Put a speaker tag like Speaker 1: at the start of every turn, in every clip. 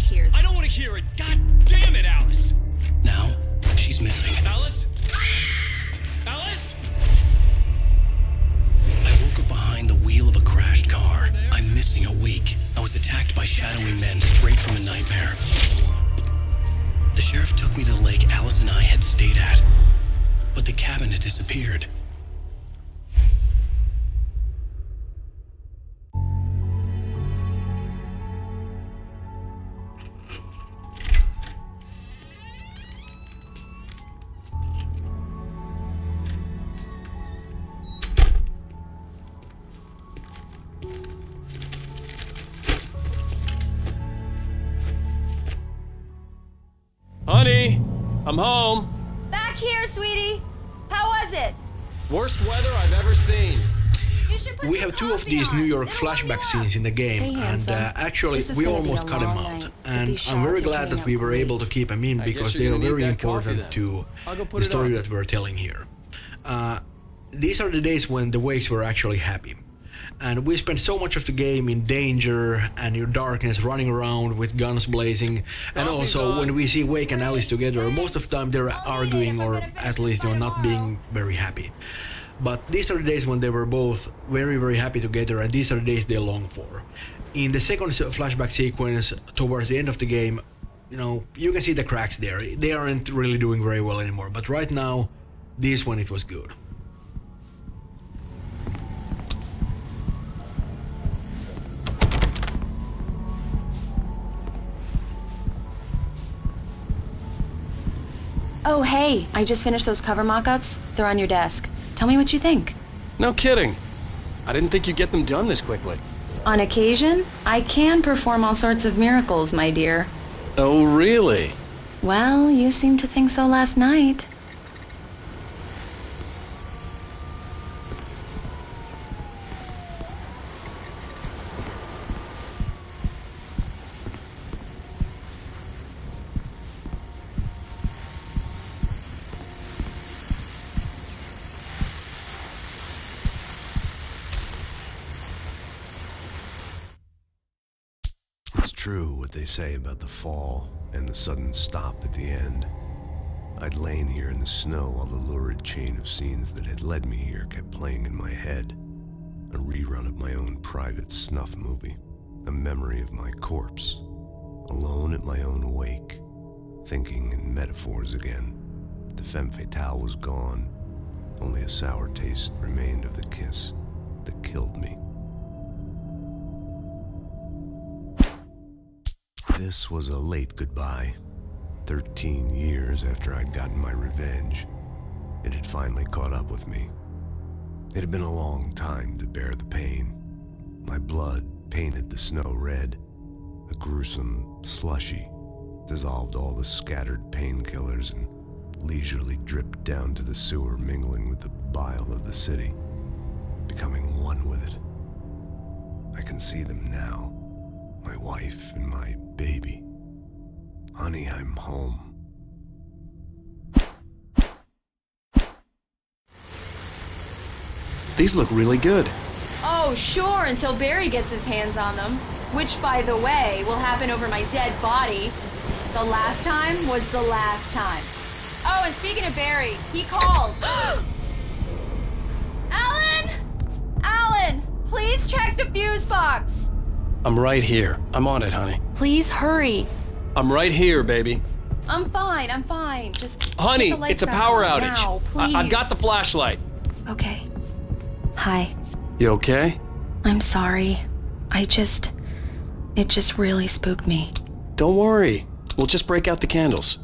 Speaker 1: hear this.
Speaker 2: I don't want to hear it. God damn it, Alice.
Speaker 3: Now, she's missing.
Speaker 2: Alice? Alice?
Speaker 3: I woke up behind the wheel of a crashed car. I'm missing a week. I was attacked by shadowy men straight from a nightmare. The sheriff took me to the lake Alice and I had stayed at, but the cabin had disappeared.
Speaker 2: Honey, I'm home.
Speaker 1: Back here, sweetie. How was it?
Speaker 2: Worst weather I've ever seen.
Speaker 4: We have two of these New York flashback scenes in the game, and actually we almost cut them out. And I'm very glad that we were able to keep them in because they are very important to the story that we're telling here. These are the days when the Wakes were actually happy. And we spent so much of the game in danger and in darkness, running around with guns blazing. And also, when we see Wake and Alice together, most of the time they're arguing or at least not being very happy. But these are the days when they were both very, very happy together, and these are the days they long for. In the second flashback sequence, towards the end of the game, you can see the cracks there. They aren't really doing very well anymore. But right now, this one, it was good.
Speaker 1: Oh, hey, I just finished those cover mock-ups. They're on your desk. Tell me what you think.
Speaker 2: No kidding. I didn't think you'd get them done this quickly.
Speaker 1: On occasion, I can perform all sorts of miracles, my dear.
Speaker 2: Oh, really?
Speaker 1: Well, you seemed to think so last night.
Speaker 5: It's true what they say about the fall and the sudden stop at the end. I'd lain here in the snow while the lurid chain of scenes that had led me here kept playing in my head. A rerun of my own private snuff movie. A memory of my corpse. Alone at my own wake. Thinking in metaphors again. The femme fatale was gone. Only a sour taste remained of the kiss that killed me. This was a late goodbye. 13 years after I'd gotten my revenge, it had finally caught up with me. It had been a long time to bear the pain. My blood painted the snow red. A gruesome slushy dissolved all the scattered painkillers and leisurely dripped down to the sewer, mingling with the bile of the city, becoming one with it. I can see them now. My wife and my baby. Honey, I'm home.
Speaker 2: These look really good.
Speaker 1: Oh, sure, until Barry gets his hands on them. Which, by the way, will happen over my dead body. The last time was the last time. Oh, and speaking of Barry, he called. Alan! Alan, please check the fuse box.
Speaker 2: I'm right here. I'm on it, honey.
Speaker 1: Please hurry.
Speaker 2: I'm right here, baby.
Speaker 1: I'm fine, I'm fine. Just
Speaker 2: Honey,
Speaker 1: put the lights
Speaker 2: it's a
Speaker 1: back
Speaker 2: power
Speaker 1: on
Speaker 2: outage.
Speaker 1: now, please.
Speaker 2: I've got the flashlight.
Speaker 1: Okay. Hi.
Speaker 2: You okay?
Speaker 1: I'm sorry. It just really spooked me.
Speaker 2: Don't worry. We'll just break out the candles.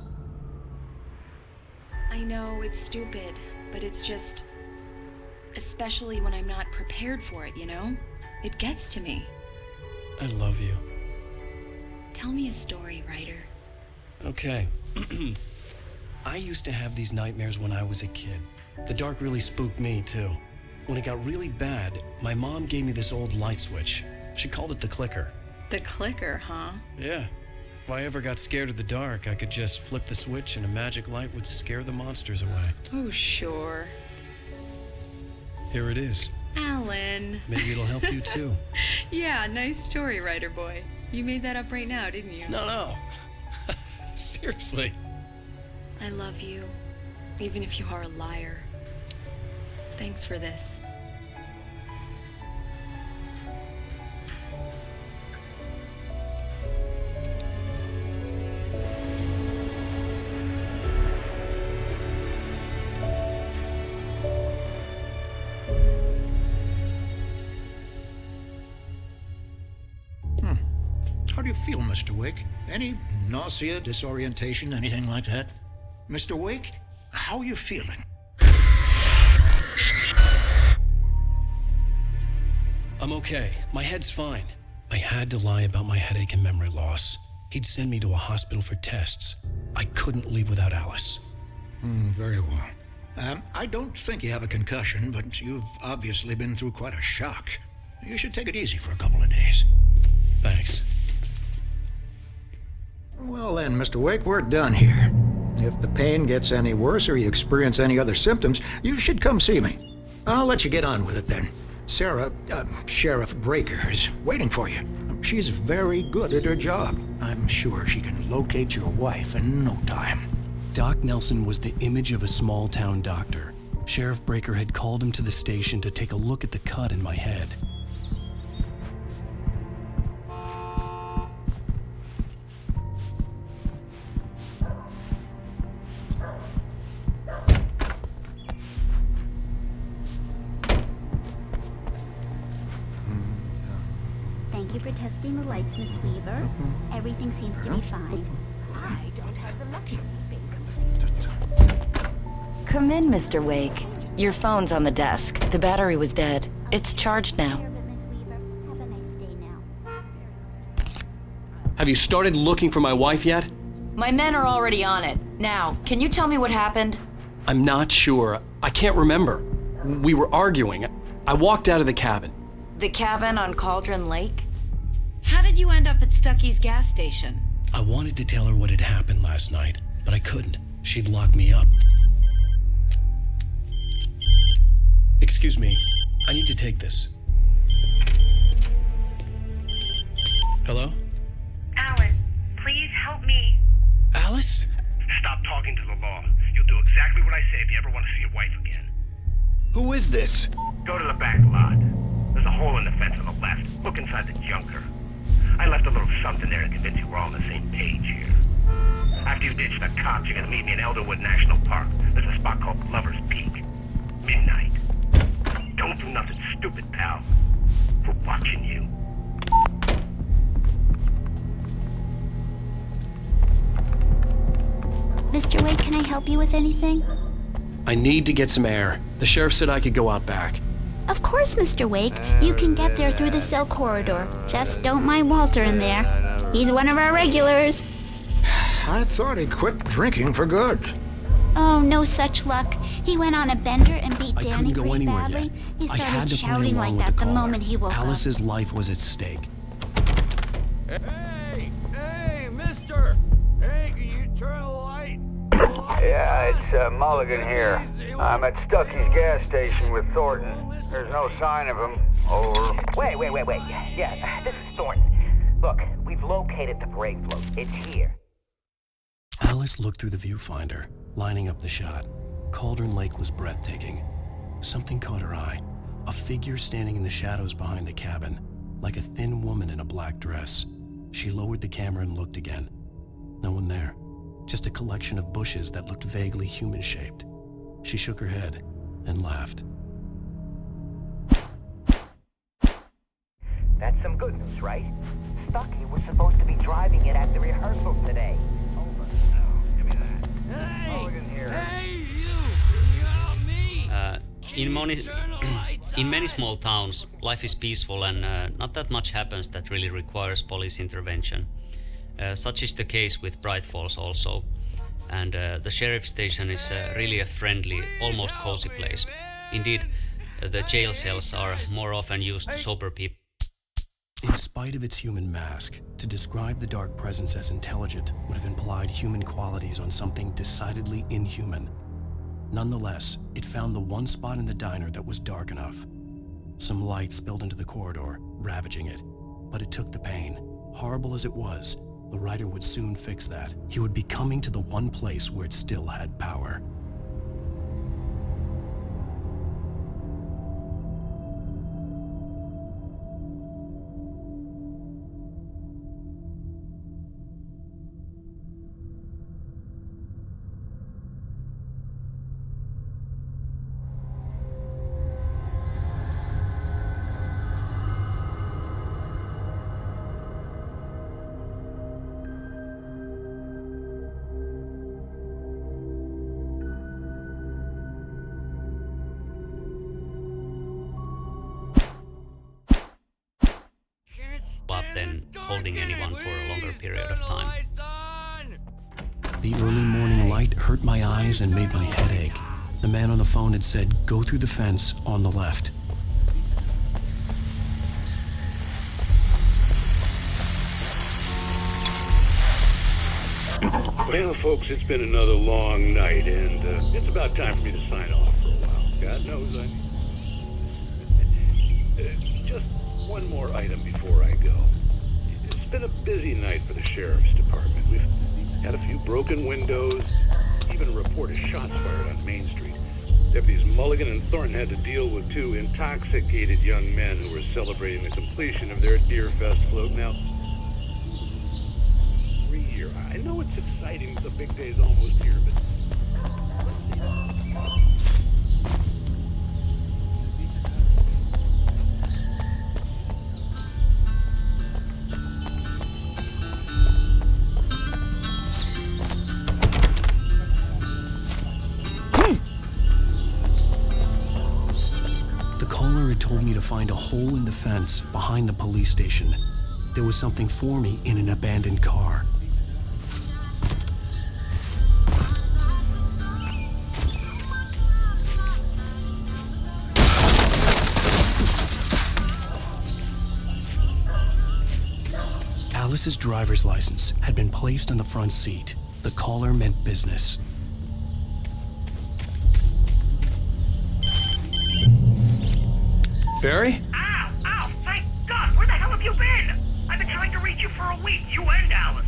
Speaker 1: I know it's stupid, but it's just... especially when I'm not prepared for it, you know? It gets to me.
Speaker 3: I love you.
Speaker 1: Tell me a story, writer.
Speaker 3: Okay. I used to have these nightmares when I was a kid. The dark really spooked me, too. When it got really bad, my mom gave me this old light switch. She called it the clicker.
Speaker 1: The clicker, huh?
Speaker 3: Yeah. If I ever got scared of the dark, I could just flip the switch and a magic light would scare the monsters away.
Speaker 1: Oh, sure.
Speaker 3: Here it is.
Speaker 6: Alan.
Speaker 3: Maybe it'll help you too.
Speaker 6: Yeah, nice story, writer boy. You made that up right now, didn't you?
Speaker 3: No. Seriously.
Speaker 6: I love you, even if you are a liar. Thanks for this.
Speaker 7: How do you feel, Mr. Wake? Any nausea, disorientation, anything like that? Mr. Wake, how are you feeling?
Speaker 3: I'm okay. My head's fine. I had to lie about my headache and memory loss. He'd send me to a hospital for tests. I couldn't leave without Alice.
Speaker 7: Very well. I don't think you have a concussion, but you've obviously been through quite a shock. You should take it easy for a couple of days.
Speaker 3: Thanks.
Speaker 7: Well then, Mr. Wake, we're done here. If the pain gets any worse or you experience any other symptoms, you should come see me. I'll let you get on with it then. Sarah, Sheriff Breaker, is waiting for you. She's very good at her job. I'm sure she can locate your wife in no time.
Speaker 3: Doc Nelson was the image of a small-town doctor. Sheriff Breaker had called him to the station to take a look at the cut in my head.
Speaker 8: Thank you for testing the lights, Miss Weaver. Everything seems to be fine. I don't have the luxury of being complacent.
Speaker 9: Come in, Mr. Wake. Your phone's on the desk. The battery was dead. It's charged now.
Speaker 8: Miss Weaver, have a nice day now.
Speaker 2: Have you started looking for my wife yet?
Speaker 9: My men are already on it. Now, can you tell me what happened?
Speaker 2: I'm not sure. I can't remember. We were arguing. I walked out of the cabin.
Speaker 9: The cabin on Cauldron Lake?
Speaker 6: How did you end up at Stucky's gas station?
Speaker 3: I wanted to tell her what had happened last night, but I couldn't. She'd lock me up. Excuse me. I need to take this. Hello?
Speaker 10: Alan, please help me.
Speaker 3: Alice?
Speaker 10: Stop talking to the law. You'll do exactly what I say if you ever want to see your wife again.
Speaker 2: Who is this?
Speaker 10: Go to the back lot. There's a hole in the fence on the left. Look inside the junker. I left a little something there to convince you we're all on the same page here. After you ditch the cops, you're gonna meet me in Elderwood National Park. There's a spot called Lover's Peak. Midnight. Don't do nothing stupid, pal. We're watching you.
Speaker 8: Mr. Wake, can I help you with anything?
Speaker 2: I need to get some air. The sheriff said I could go out back.
Speaker 8: Of course, Mr. Wake. You can get there through the cell corridor. Just don't mind Walter in there. He's one of our regulars.
Speaker 7: I thought he quit drinking for good.
Speaker 8: Oh, no such luck. He went on a bender and beat
Speaker 3: I
Speaker 8: Danny
Speaker 3: couldn't go
Speaker 8: pretty
Speaker 3: anywhere
Speaker 8: badly.
Speaker 3: yet.
Speaker 8: He
Speaker 3: I had
Speaker 8: started
Speaker 3: to play
Speaker 8: shouting
Speaker 3: along
Speaker 8: like
Speaker 3: with
Speaker 8: that the
Speaker 3: caller.
Speaker 8: moment he woke up.
Speaker 3: Alice's life was at stake.
Speaker 11: Hey, mister! Hey, can you turn the light?
Speaker 12: Yeah, it's Mulligan here. I'm at Stucky's gas station with Thornton. There's no sign of him. Over.
Speaker 13: Wait. Yeah, this is Thornton. Look, we've located the brake float. It's here.
Speaker 3: Alice looked through the viewfinder, lining up the shot. Cauldron Lake was breathtaking. Something caught her eye. A figure standing in the shadows behind the cabin, like a thin woman in a black dress. She lowered the camera and looked again. No one there. Just a collection of bushes that looked vaguely human-shaped. She shook her head and laughed.
Speaker 13: That's some good news, right? Stucky was supposed to be driving it at the rehearsal today. Over.
Speaker 11: Give me that. Hey!
Speaker 12: Mulligan here.
Speaker 11: Hey, you! Can you help me?
Speaker 14: In many small towns, life is peaceful and not that much happens that really requires police intervention. Such is the case with Bright Falls also. And the sheriff's station is really a friendly, almost cozy place. Indeed, the jail cells are more often used to sober people.
Speaker 3: In spite of its human mask, to describe the dark presence as intelligent would have implied human qualities on something decidedly inhuman. Nonetheless, it found the one spot in the diner that was dark enough.
Speaker 2: Some light spilled into the corridor, ravaging it. But it took the pain. Horrible as it was, the writer would soon fix that. He would be coming to the one place where it still had power.
Speaker 14: But then holding anyone for a longer period of time.
Speaker 2: The early morning light hurt my eyes and made my head ache. The man on the phone had said, "Go through the fence on the left."
Speaker 15: Well, folks, it's been another long night, and it's about time for me to sign off for a while. God knows I... just one more item before I go. It's been a busy night for the Sheriff's Department. We've had a few broken windows, even a report of shots fired on Main Street. Deputies Mulligan and Thornton had to deal with two intoxicated young men who were celebrating the completion of their Deer Fest float. Now, I know it's exciting, the big day's almost here, but...
Speaker 2: The caller had told me to find a hole in the fence behind the police station. There was something for me in an abandoned car. Alice's driver's license had been placed on the front seat. The caller meant business. Barry?
Speaker 10: Ow! Ow! Thank God! Where the hell have you been? I've been trying to reach you for a week, you and Alice.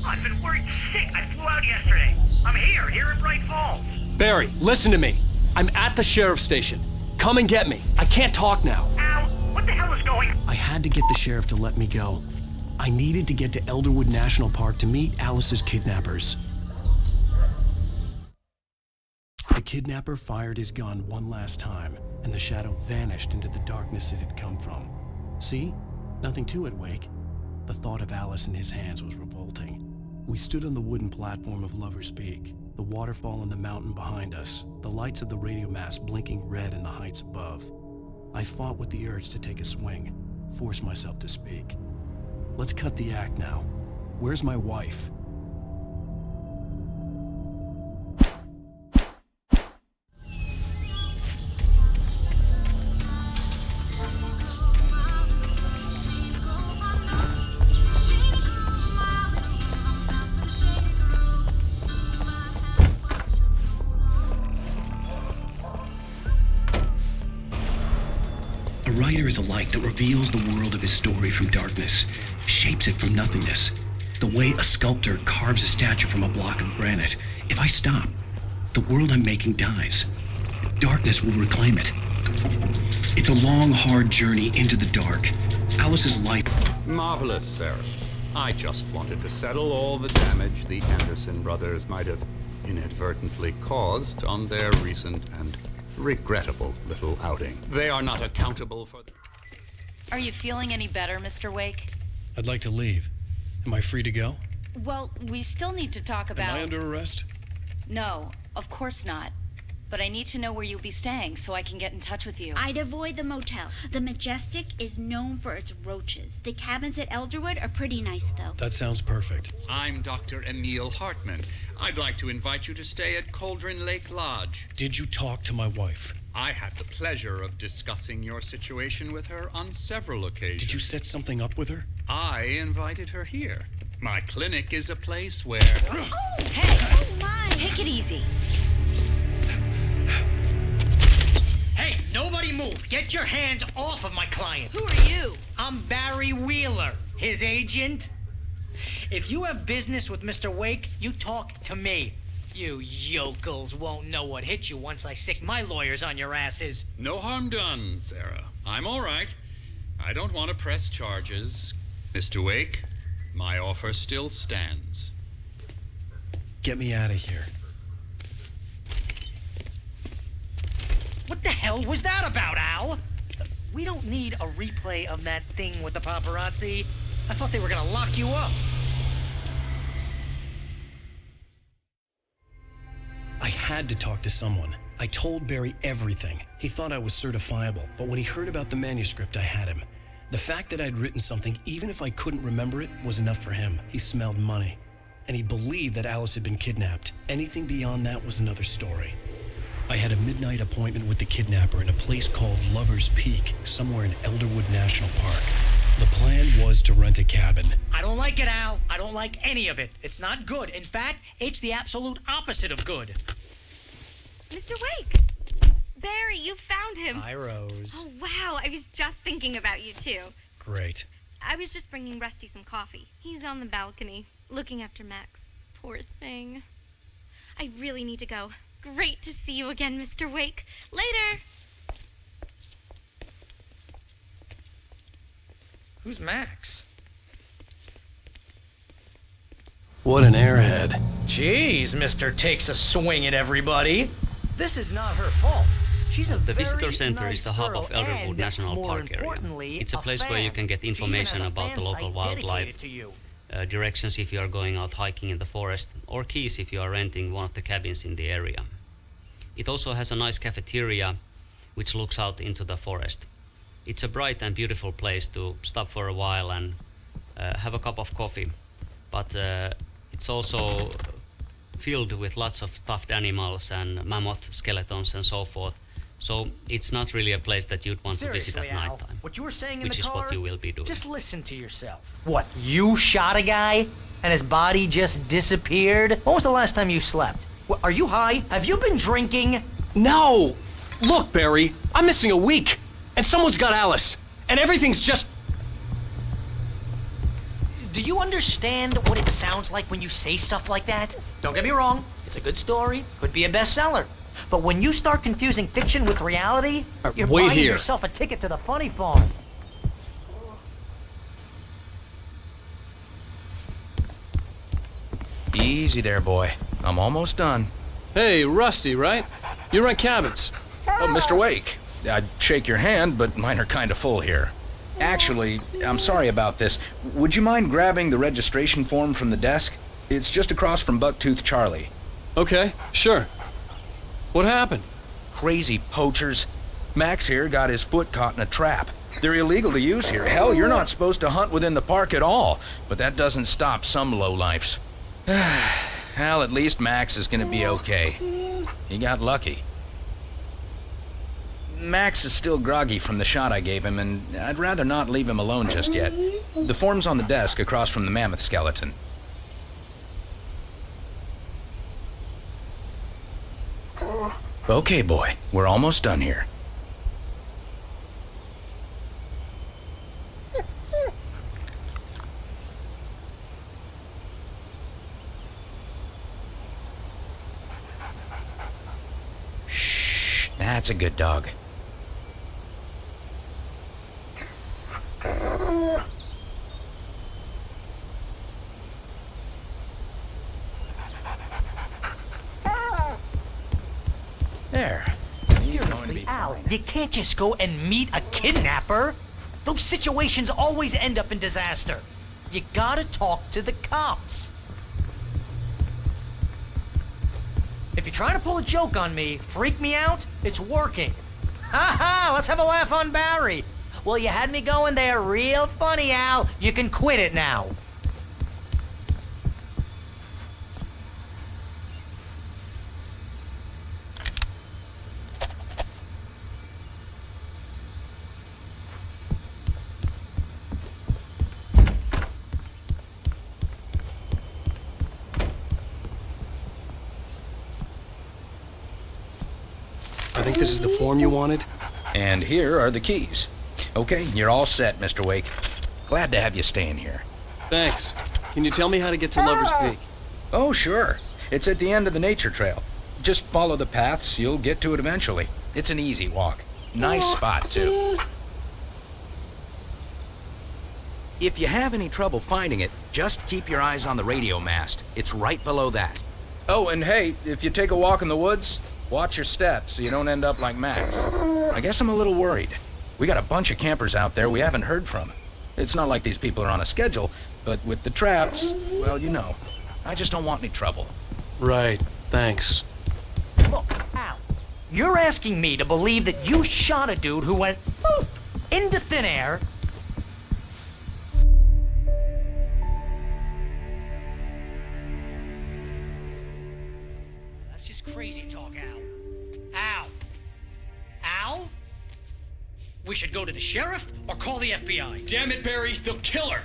Speaker 10: I've been worried sick. I flew out yesterday. I'm here in Bright Falls.
Speaker 2: Barry, listen to me. I'm at the sheriff's station. Come and get me. I can't talk now.
Speaker 10: Al, what the hell is going on?
Speaker 2: I had to get the sheriff to let me go. I needed to get to Elderwood National Park to meet Alice's kidnappers. The kidnapper fired his gun one last time, and the shadow vanished into the darkness it had come from. See? Nothing to it, Wake. The thought of Alice in his hands was revolting. We stood on the wooden platform of Lover's Peak, the waterfall on the mountain behind us, the lights of the radio mast blinking red in the heights above. I fought with the urge to take a swing, force myself to speak. Let's cut the act now. Where's my wife?
Speaker 3: A writer is a light that reveals the world of his story from darkness, shapes it from nothingness. The way a sculptor carves a statue from a block of granite. If I stop, the world I'm making dies. Darkness will reclaim it. It's a long, hard journey into the dark. Alice's light...
Speaker 11: Marvelous, Sarah. I just wanted to settle all the damage the Anderson brothers might have inadvertently caused on their recent and regrettable little outing. They are not accountable for...
Speaker 9: Are you feeling any better, Mr. Wake?
Speaker 2: I'd like to leave. Am I free to go?
Speaker 9: Well, we still need to talk about...
Speaker 2: Am I under arrest?
Speaker 9: No, of course not. But I need to know where you'll be staying so I can get in touch with you.
Speaker 8: I'd avoid the motel. The Majestic is known for its roaches. The cabins at Elderwood are pretty nice, though.
Speaker 2: That sounds perfect.
Speaker 11: I'm Dr. Emil Hartman. I'd like to invite you to stay at Cauldron Lake Lodge.
Speaker 2: Did you talk to my wife?
Speaker 11: I had the pleasure of discussing your situation with her on several occasions.
Speaker 2: Did you set something up with her?
Speaker 11: I invited her here. My clinic is a place where...
Speaker 8: Oh, hey! Oh, my!
Speaker 9: Take it easy.
Speaker 16: Hey, nobody Barry, move! Get your hands off of my client!
Speaker 1: Who are you?
Speaker 16: I'm Barry Wheeler, his agent. If you have business with Mr. Wake, you talk to me. You yokels won't know what hit you once I sick my lawyers on your asses.
Speaker 11: No harm done, Sarah. I'm all right. I don't want to press charges. Mr. Wake, my offer still stands.
Speaker 2: Get me out of here.
Speaker 16: What the hell was that about, Al? We don't need a replay of that thing with the paparazzi. I thought they were gonna lock you up.
Speaker 2: I had to talk to someone. I told Barry everything. He thought I was certifiable, but when he heard about the manuscript, I had him. The fact that I'd written something, even if I couldn't remember it, was enough for him. He smelled money. And he believed that Alice had been kidnapped. Anything beyond that was another story. I had a midnight appointment with the kidnapper in a place called Lover's Peak, somewhere in Elderwood National Park. The plan was to rent a cabin.
Speaker 16: I don't like it, Al. I don't like any of it. It's not good. In fact, it's the absolute opposite of good.
Speaker 17: Mr. Wake! Barry, you found him.
Speaker 16: Hi, Rose.
Speaker 17: Oh, wow. I was just thinking about you, too.
Speaker 2: Great.
Speaker 17: I was just bringing Rusty some coffee. He's on the balcony, looking after Max. Poor thing. I really need to go. Great to see you again, Mr. Wake. Later!
Speaker 16: Who's Max?
Speaker 2: What an airhead.
Speaker 16: Jeez, Mr. Takes a swing at everybody. This is not her fault. She's a
Speaker 14: The
Speaker 16: very
Speaker 14: visitor center
Speaker 16: nice
Speaker 14: is the hub of
Speaker 16: girl,
Speaker 14: Elderwood
Speaker 16: and,
Speaker 14: National
Speaker 16: more
Speaker 14: Park area.
Speaker 16: importantly,
Speaker 14: It's a place where you can get
Speaker 16: fan. She even
Speaker 14: information
Speaker 16: has a
Speaker 14: about the
Speaker 16: fan
Speaker 14: local
Speaker 16: site
Speaker 14: wildlife,
Speaker 16: dedicated to you.
Speaker 14: directions if you are going out hiking in the forest, or keys if you are renting one of the cabins in the area. It also has a nice cafeteria which looks out into the forest. It's a bright and beautiful place to stop for a while and have a cup of coffee, but it's also filled with lots of stuffed animals and mammoth skeletons and so forth. So it's not really a place that you'd want
Speaker 16: Seriously,
Speaker 14: to visit at
Speaker 16: Al,
Speaker 14: nighttime,
Speaker 16: what you were saying in
Speaker 14: which
Speaker 16: the
Speaker 14: is
Speaker 16: car,
Speaker 14: what you will be doing.
Speaker 16: Just listen to yourself. What, you shot a guy and his body just disappeared? When was the last time you slept? What, are you high? Have you been drinking?
Speaker 2: No! Look, Barry, I'm missing a week, and someone's got Alice, and everything's just...
Speaker 16: Do you understand what it sounds like when you say stuff like that? Don't get me wrong, it's a good story, could be a bestseller. But when you start confusing fiction with reality, you're
Speaker 2: wait
Speaker 16: buying
Speaker 2: here.
Speaker 16: yourself a ticket to the funny farm.
Speaker 18: Easy there, boy. I'm almost done.
Speaker 2: Hey, Rusty, right? You rent cabins.
Speaker 18: Oh, Mr. Wake. I'd shake your hand, but mine are kind of full here. Actually, I'm sorry about this. Would you mind grabbing the registration form from the desk? It's just across from Bucktooth Charlie.
Speaker 2: Okay, sure. What happened?
Speaker 18: Crazy poachers. Max here got his foot caught in a trap. They're illegal to use here. Hell, you're not supposed to hunt within the park at all. But that doesn't stop some lowlifes. Well, at least Max is gonna be okay. He got lucky. Max is still groggy from the shot I gave him, and I'd rather not leave him alone just yet. The form's on the desk across from the mammoth skeleton. Okay, boy. We're almost done here. Shh. That's a good dog. There.
Speaker 16: Seriously, Al, you can't just go and meet a kidnapper. Those situations always end up in disaster. You gotta talk to the cops. If you're trying to pull a joke on me, freak me out, it's working. Ha ha, let's have a laugh on Barry. Well, you had me going there real funny, Al. You can quit it now.
Speaker 2: I think this is the form you wanted.
Speaker 18: And here are the keys. Okay, you're all set, Mr. Wake. Glad to have you staying here.
Speaker 2: Thanks. Can you tell me how to get to Lover's Peak?
Speaker 18: Oh, sure. It's at the end of the nature trail. Just follow the paths, you'll get to it eventually. It's an easy walk. Nice spot, too. If you have any trouble finding it, just keep your eyes on the radio mast. It's right below that. Oh, and hey, if you take a walk in the woods, watch your steps so you don't end up like Max. I guess I'm a little worried. We got a bunch of campers out there we haven't heard from. It's not like these people are on a schedule, but with the traps, well, you know, I just don't want any trouble.
Speaker 2: Right, thanks.
Speaker 16: Look, Al, you're asking me to believe that you shot a dude who went poof into thin air. That's just crazy talk, Al. Al? Al? We should go to the sheriff or call the FBI.
Speaker 2: Damn it, Barry, they'll kill her!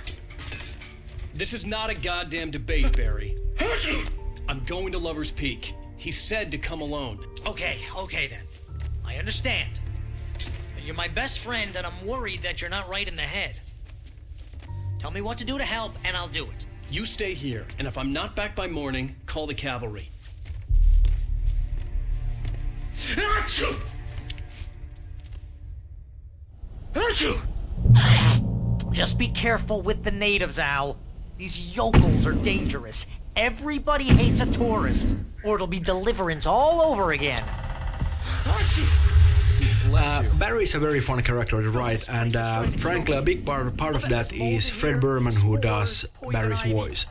Speaker 2: This is not a goddamn debate, Barry. I'm going to Lover's Peak. He said to come alone.
Speaker 16: Okay then. I understand. You're my best friend, and I'm worried that you're not right in the head. Tell me what to do to help, and I'll do it.
Speaker 2: You stay here, and if I'm not back by morning, call the cavalry.
Speaker 16: Achoo! Achoo! Just be careful with the natives, Al. These yokels are dangerous. Everybody hates a tourist, or it'll be Deliverance all over again.
Speaker 4: Barry is a very fun character to write, and frankly, a big part of that is Fred Berman, who does Barry's voice.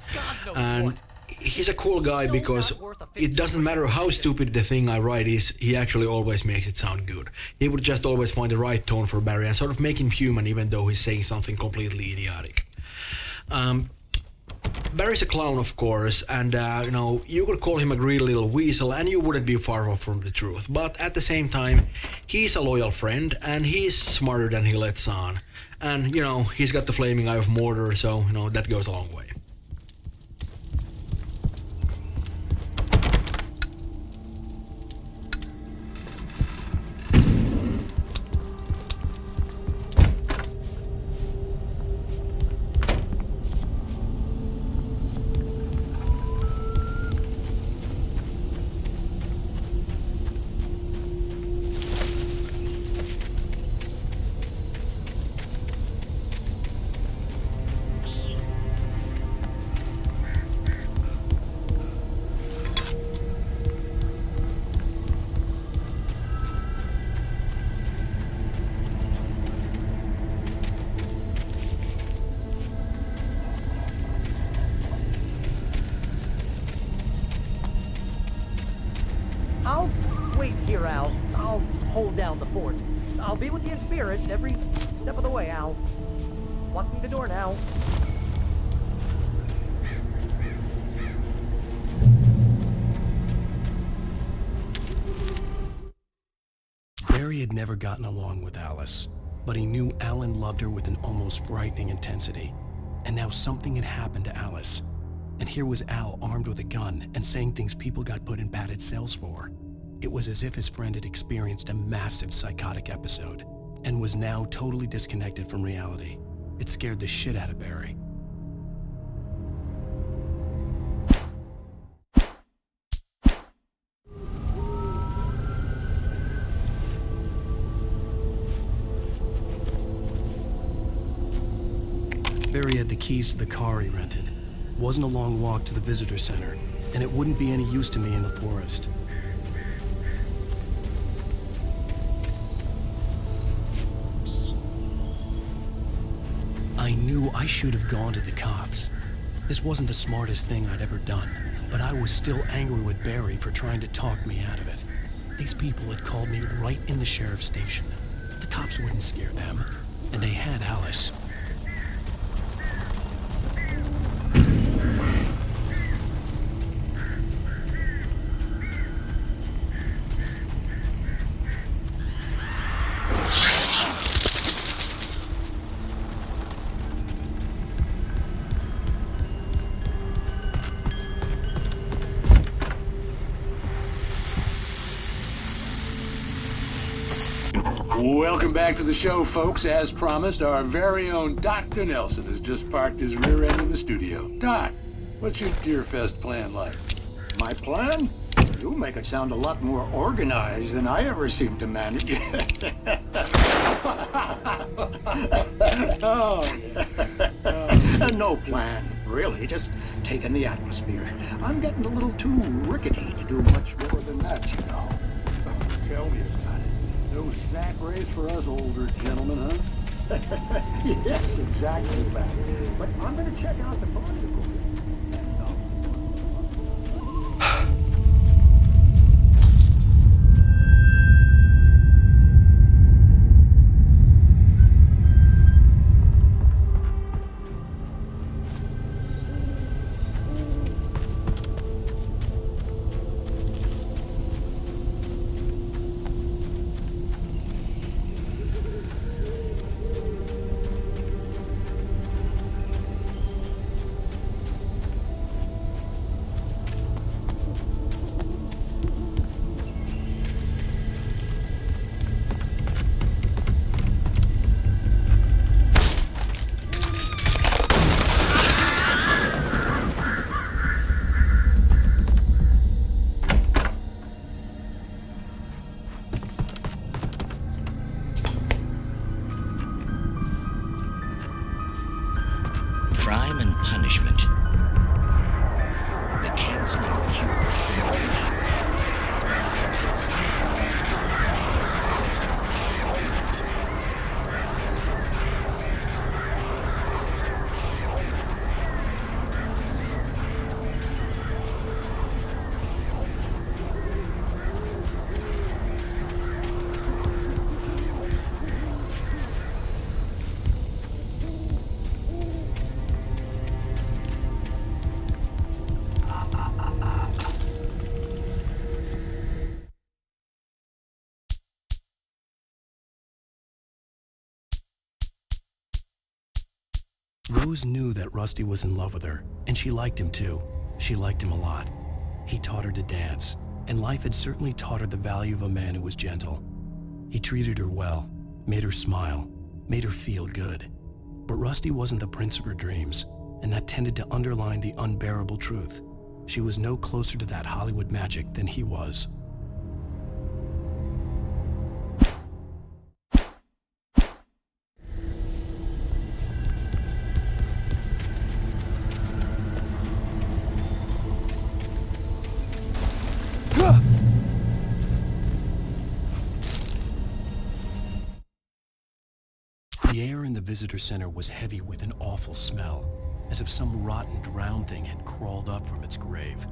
Speaker 4: And he's a cool guy because it doesn't matter how stupid the thing I write is, he actually always makes it sound good. He would just always find the right tone for Barry and sort of make him human, even though he's saying something completely idiotic. Barry's a clown, of course, and you could call him a greedy little weasel and you wouldn't be far off from the truth. But at the same time, he's a loyal friend and he's smarter than he lets on. And, he's got the flaming eye of Mordor, so, that goes a long way.
Speaker 16: I'll wait here, Al. I'll hold down the fort. I'll be with you in spirit every step of the way, Al. Locking the door now.
Speaker 2: Barry had never gotten along with Alice, but he knew Alan loved her with an almost frightening intensity. And now something had happened to Alice. And here was Al armed with a gun and saying things people got put in padded cells for. It was as if his friend had experienced a massive psychotic episode and was now totally disconnected from reality. It scared the shit out of Barry. Barry had the keys to the car he rented. It wasn't a long walk to the visitor center, and it wouldn't be any use to me in the forest. I knew I should have gone to the cops. This wasn't the smartest thing I'd ever done, but I was still angry with Barry for trying to talk me out of it. These people had called me right in the sheriff's station. The cops wouldn't scare them, and they had Alice.
Speaker 19: Welcome back to the show, folks. As promised, our very own Dr. Nelson has just parked his rear end in the studio. Doc, what's your Deerfest plan like?
Speaker 7: My plan? You make it sound a lot more organized than I ever seem to manage. No plan, really. Just taking the atmosphere. I'm getting a little too rickety to do much more than that, you know.
Speaker 19: Tell me about it. No sack race for us older gentlemen, huh?
Speaker 7: Yes, exactly, Mac. But I'm going to check out the bicycle.
Speaker 20: Crime and punishment. The canceling cure for
Speaker 2: Rose knew that Rusty was in love with her, and she liked him too. She liked him a lot. He taught her to dance, and life had certainly taught her the value of a man who was gentle. He treated her well, made her smile, made her feel good. But Rusty wasn't the prince of her dreams, and that tended to underline the unbearable truth. She was no closer to that Hollywood magic than he was. The air in the visitor center was heavy with an awful smell, as if some rotten, drowned thing had crawled up from its grave.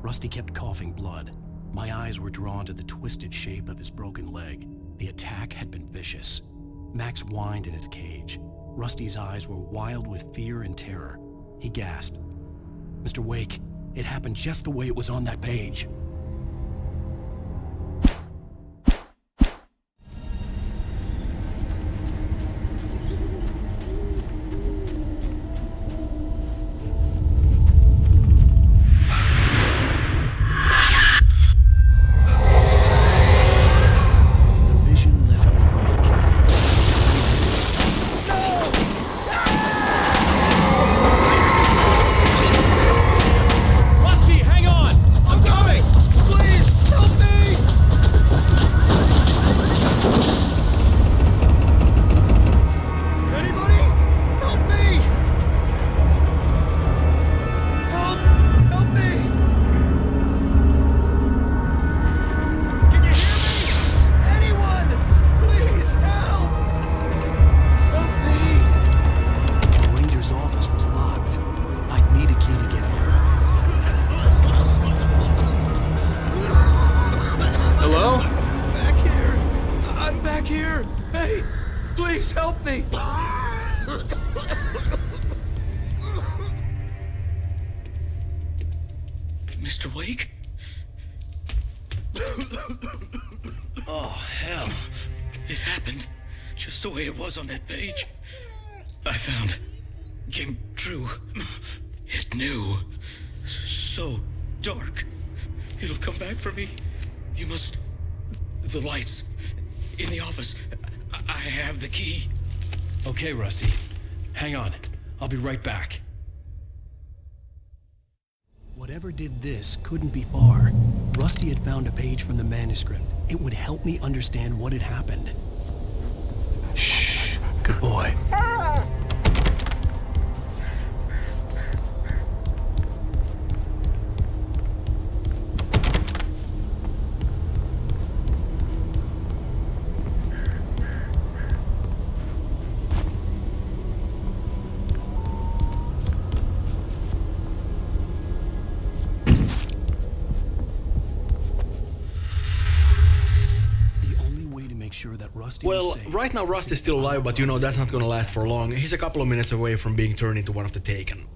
Speaker 2: Rusty kept coughing blood. My eyes were drawn to the twisted shape of his broken leg. The attack had been vicious. Max whined in his cage. Rusty's eyes were wild with fear and terror. He gasped. "Mr. Wake, it happened just the way it was on that page."
Speaker 18: Mr. Wake? Oh, hell. It happened just the way it was on that page. I found. Came true. It knew. So dark. It'll come back for me. You must... The lights. In the office.
Speaker 2: I have the key. Okay, Rusty. Hang on. I'll be right back. Whatever did this couldn't be far. Rusty had found a page from the manuscript. It would help me understand what had happened. Shh. Good boy. Sure that Rusty
Speaker 4: well, right now Rusty's still alive, but you know that's not gonna last for long. He's a couple of minutes away from being turned into one of the Taken.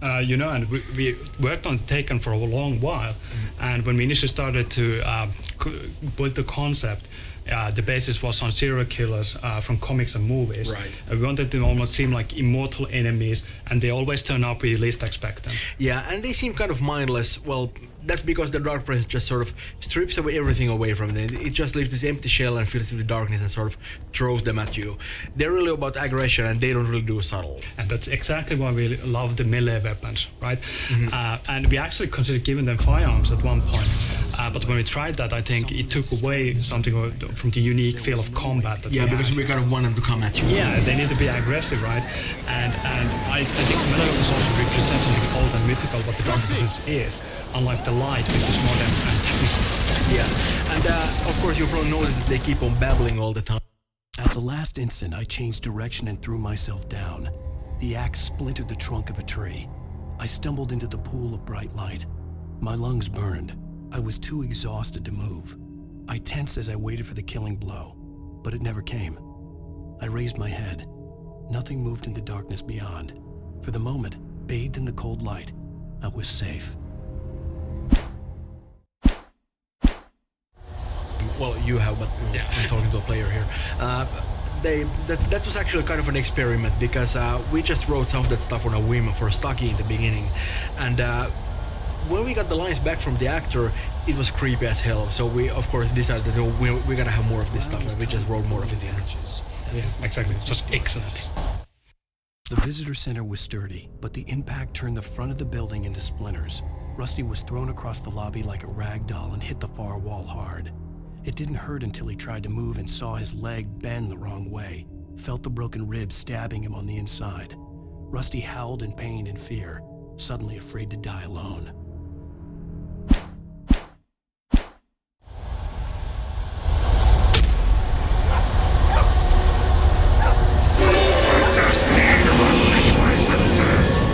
Speaker 21: You know, and we worked on Taken for a long while, and when we initially started to build the concept, the basis was on serial killers from comics and movies.
Speaker 4: Right.
Speaker 21: We wanted to almost seem like immortal enemies, and they always turn up where you least expect them.
Speaker 4: Yeah, and they seem kind of mindless. Well, that's because the Dark Presence just sort of strips everything away from them. It just leaves this empty shell and fills it with darkness and sort of throws them at you. They're really about aggression, and they don't really do subtle.
Speaker 21: And that's exactly why we love the melee weapons, right? And we actually considered giving them firearms at one point. But when we tried that, I think it took away something from the unique feel of combat. That
Speaker 4: because we kind of want them to come at you.
Speaker 21: Yeah, they need to be aggressive, right? And I think the melee weapons also represent something old and mythical, what the Dark Presence is, unlike the light, which is modern and technical.
Speaker 4: Yeah, and of course you probably notice that they keep on babbling all the time.
Speaker 2: At the last instant, I changed direction and threw myself down. The axe splintered the trunk of a tree. I stumbled into the pool of bright light. My lungs burned. I was too exhausted to move. I tensed as I waited for the killing blow, but it never came. I raised my head. Nothing moved in the darkness beyond. For the moment, bathed in the cold light, I was safe.
Speaker 4: Well, you have, but I'm talking to a player here. That was actually kind of an experiment because we just wrote some of that stuff on a whim for Stucky in the beginning, and when we got the lines back from the actor, it was creepy as hell. So we, of course, decided that we gotta have more of this stuff, and we just wrote more of it in.
Speaker 21: Yeah, exactly. Just excellent.
Speaker 2: The visitor center was sturdy, but the impact turned the front of the building into splinters. Rusty was thrown across the lobby like a rag doll and hit the far wall hard. It didn't hurt until he tried to move and saw his leg bend the wrong way, felt the broken ribs stabbing him on the inside. Rusty howled in pain and fear, suddenly afraid to die alone.
Speaker 22: Just need to take my senses.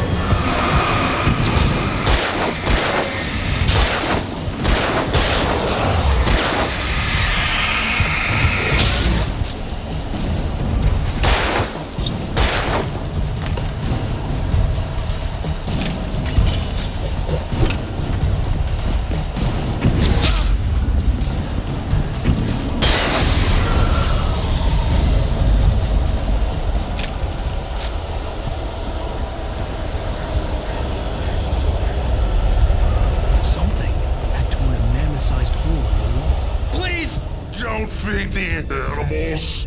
Speaker 22: Don't feed the animals.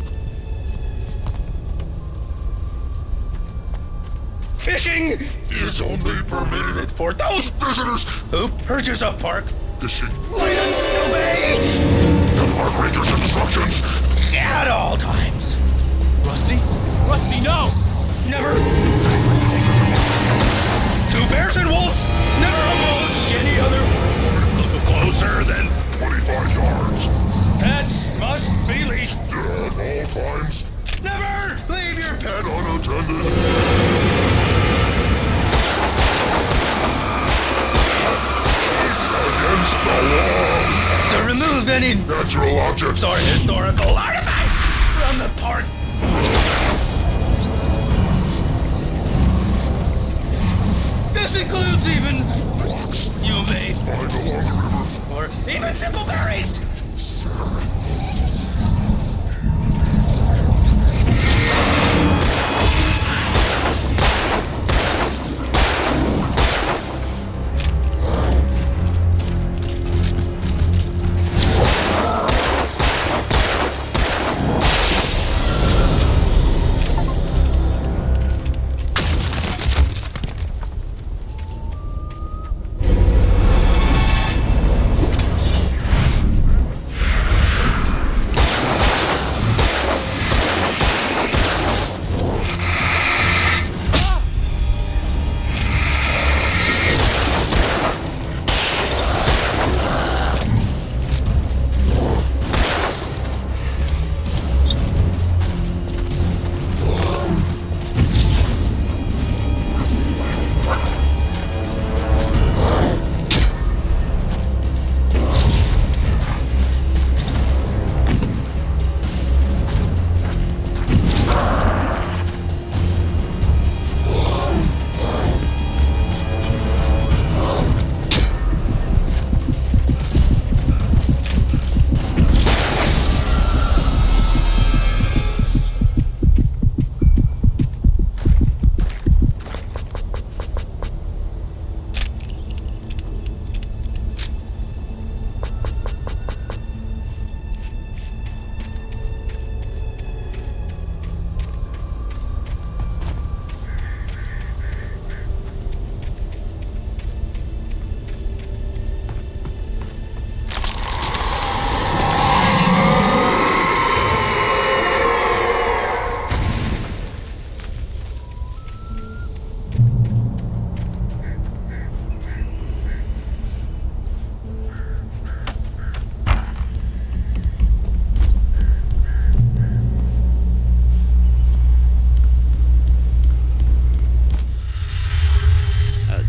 Speaker 18: Fishing
Speaker 22: is only permitted
Speaker 18: for those
Speaker 22: visitors
Speaker 18: who purchase a park
Speaker 22: fishing
Speaker 18: license. Obey
Speaker 22: the park ranger's instructions
Speaker 18: at all times.
Speaker 2: Rusty? Rusty, no!
Speaker 18: Never. 2 bears and wolves never approached any other. Look closer than
Speaker 22: 25 yards.
Speaker 18: Pets must be leashed
Speaker 22: at all times.
Speaker 18: Never leave your pet
Speaker 22: unattended. It's against the law
Speaker 18: to remove any
Speaker 22: natural objects
Speaker 18: or historical artifacts from the park. This includes even
Speaker 22: rocks
Speaker 18: you may
Speaker 22: find along the river,
Speaker 18: or even simple berries.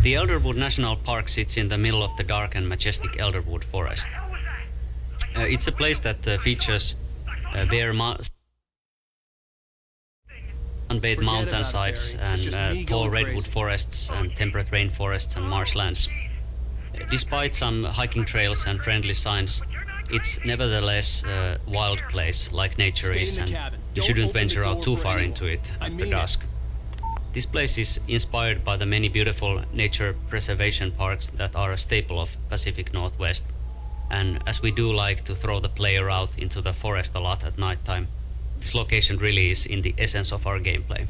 Speaker 14: The Elderwood National Park sits in the middle of the dark and majestic Elderwood Forest. It's a place that features bare unbathed mountainsides and tall redwood forests and temperate rainforests and marshlands. Despite some hiking trails and friendly signs, it's nevertheless a wild place like nature is, and you shouldn't venture out too far into it after dusk. This place is inspired by the many beautiful nature preservation parks that are a staple of Pacific Northwest. And as we do like to throw the player out into the forest a lot at night time, this location really is in the essence of our gameplay.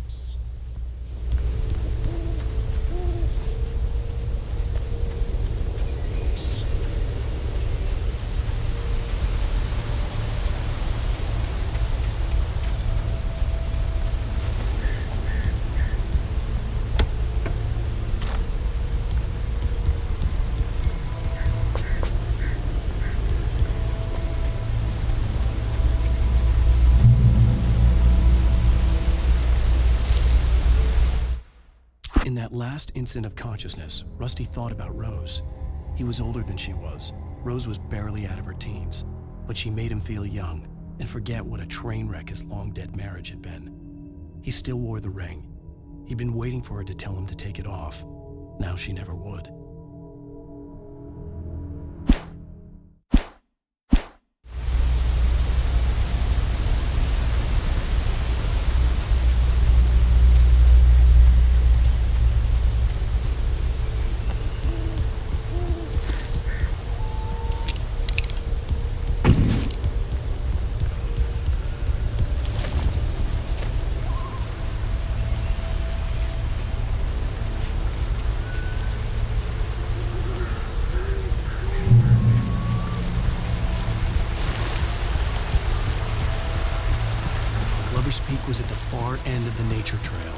Speaker 2: In that last instant of consciousness, Rusty thought about Rose. He was older than she was. Rose was barely out of her teens, but she made him feel young and forget what a train wreck his long-dead marriage had been. He still wore the ring. He'd been waiting for her to tell him to take it off. Now she never would. Lover's Peak was at the far end of the nature trail.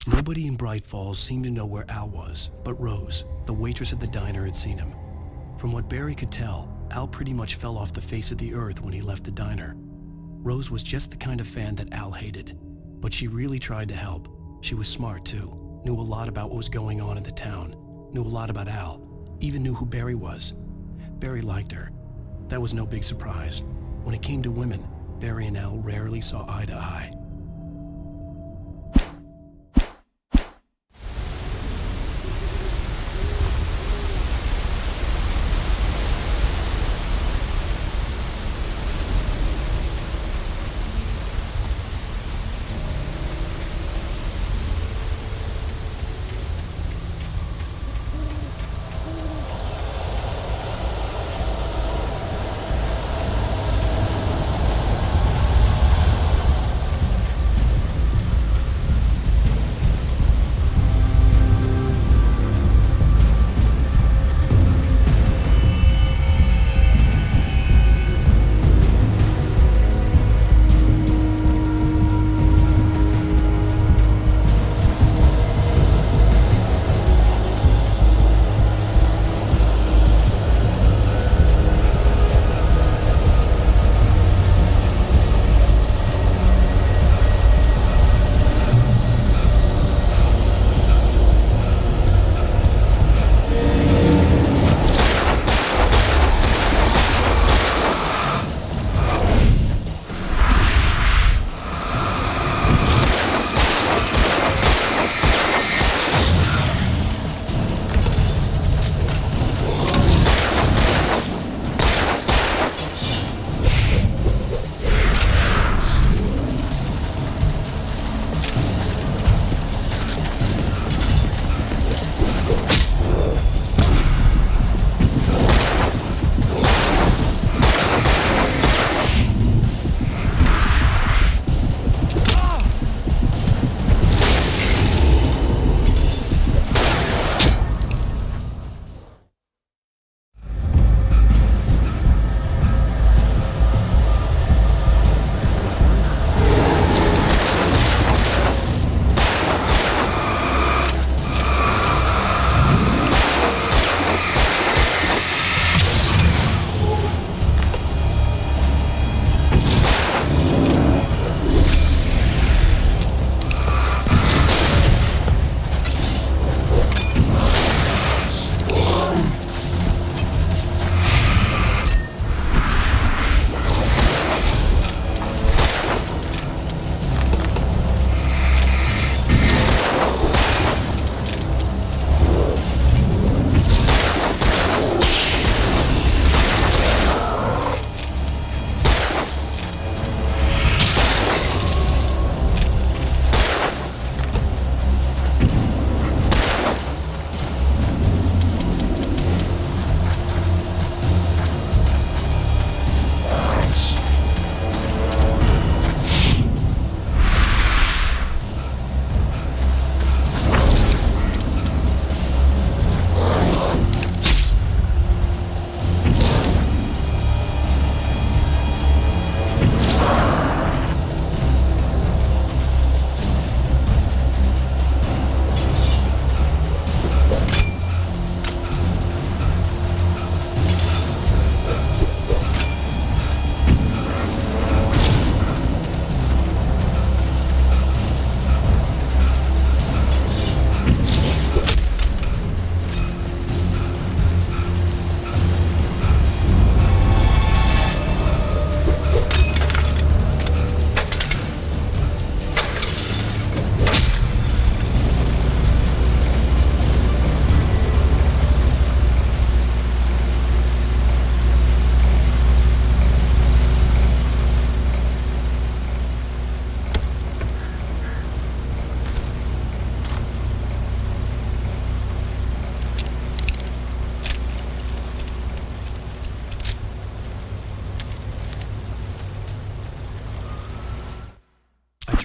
Speaker 2: Nobody in Bright Falls seemed to know where Al was, but Rose, the waitress at the diner, had seen him. From what Barry could tell, Al pretty much fell off the face of the earth when he left the diner. Rose was just the kind of fan that Al hated. But she really tried to help. She was smart too, knew a lot about what was going on in the town, knew a lot about Al, even knew who Barry was. Barry liked her. That was no big surprise. When it came to women, Barry and Al rarely saw eye to eye.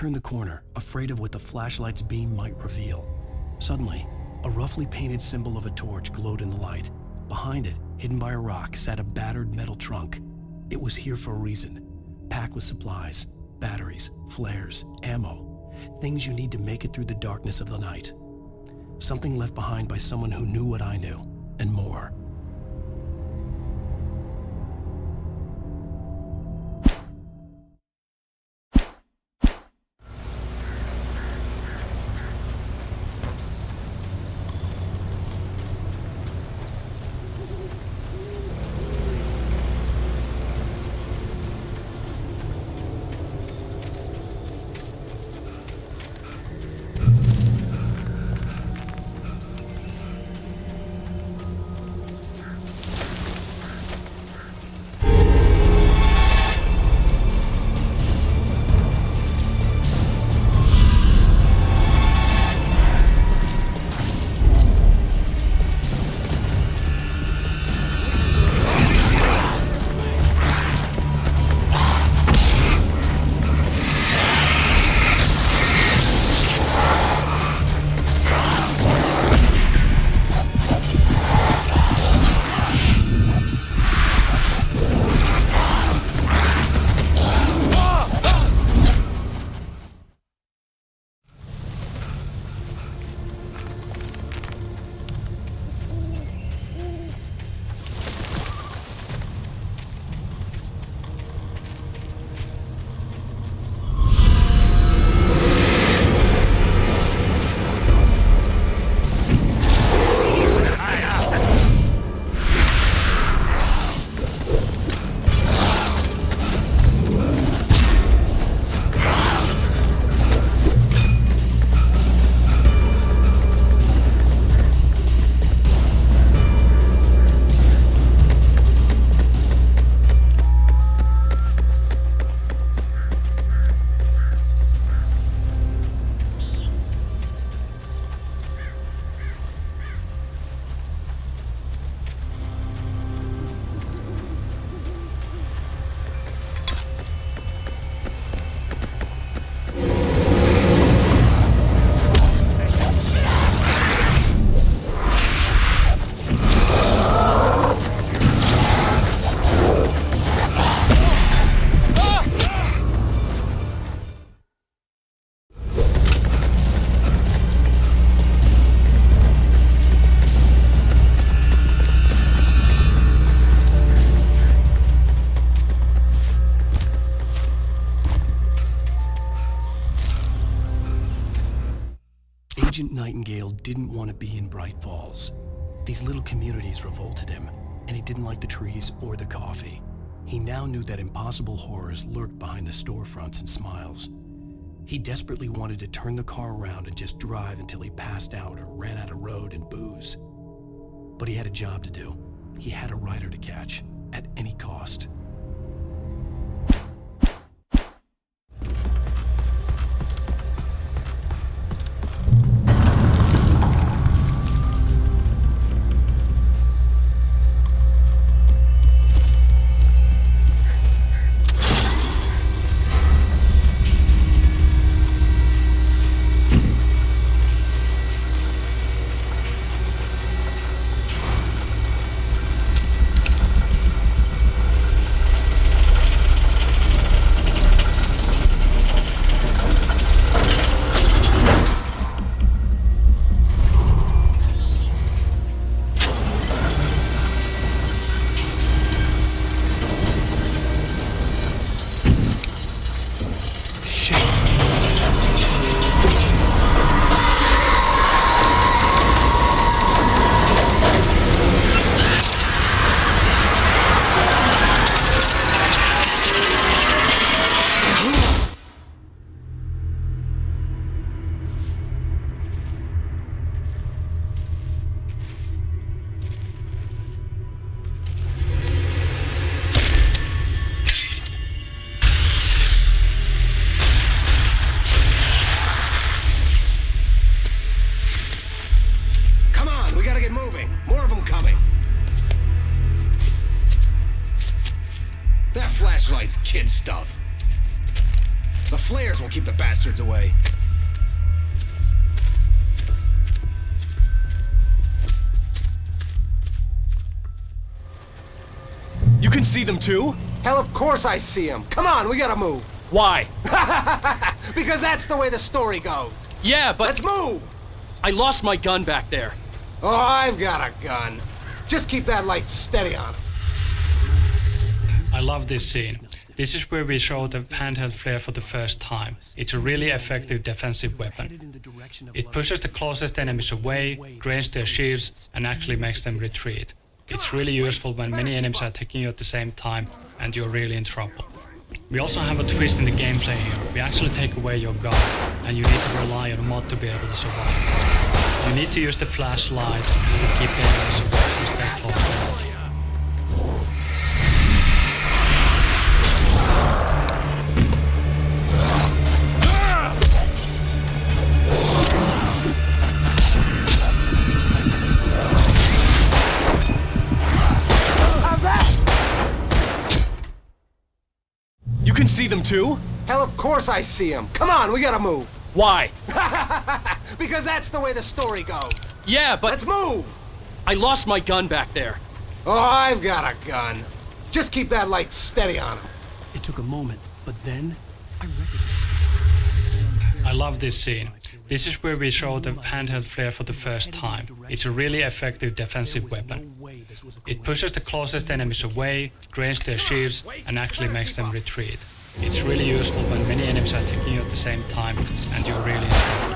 Speaker 2: turned the corner, afraid of what the flashlight's beam might reveal. Suddenly, a roughly painted symbol of a torch glowed in the light. Behind it, hidden by a rock, sat a battered metal trunk. It was here for a reason, packed with supplies, batteries, flares, ammo, things you need to make it through the darkness of the night. Something left behind by someone who knew what I knew, and more. Agent Nightingale didn't want to be in Bright Falls. These little communities revolted him, and he didn't like the trees or the coffee. He now knew that impossible horrors lurked behind the storefronts and smiles. He desperately wanted to turn the car around and just drive until he passed out or ran out of road and booze. But he had a job to do. He had a rider to catch, at any cost.
Speaker 5: That flashlight's kid stuff. The flares will keep the bastards away.
Speaker 6: You can see them too?
Speaker 5: Hell, of course I see them. Come on, we gotta move.
Speaker 6: Why?
Speaker 5: Because that's the way the story goes.
Speaker 6: Yeah, but...
Speaker 5: Let's move!
Speaker 6: I lost my gun back there.
Speaker 5: Oh, I've got a gun. Just keep that light steady on it.
Speaker 21: I love this scene. This is where we show the handheld flare for the first time. It's a really effective defensive weapon. It pushes the closest enemies away, drains their shields, and actually makes them retreat. It's really useful when many enemies are attacking you at the same time and you're really in trouble. We also have a twist in the gameplay here. We actually take away your gun, and you need to rely on a mod to be able to survive. You need to use the flashlight to keep the enemies away and stay close to the mod.
Speaker 6: You can see them too?
Speaker 5: Hell, of course I see them. Come on, we gotta move.
Speaker 6: Why?
Speaker 5: Because that's the way the story goes.
Speaker 6: Yeah, but...
Speaker 5: Let's move!
Speaker 6: I lost my gun back there.
Speaker 5: Oh, I've got a gun. Just keep that light steady on him.
Speaker 2: It took a moment, but then I recognized
Speaker 21: I love this scene. This is where we show the handheld flare for the first time. It's a really effective defensive weapon. It pushes the closest enemies away, drains their shields, and actually makes them retreat. It's really useful when many enemies are attacking you at the same time and you're really in trouble.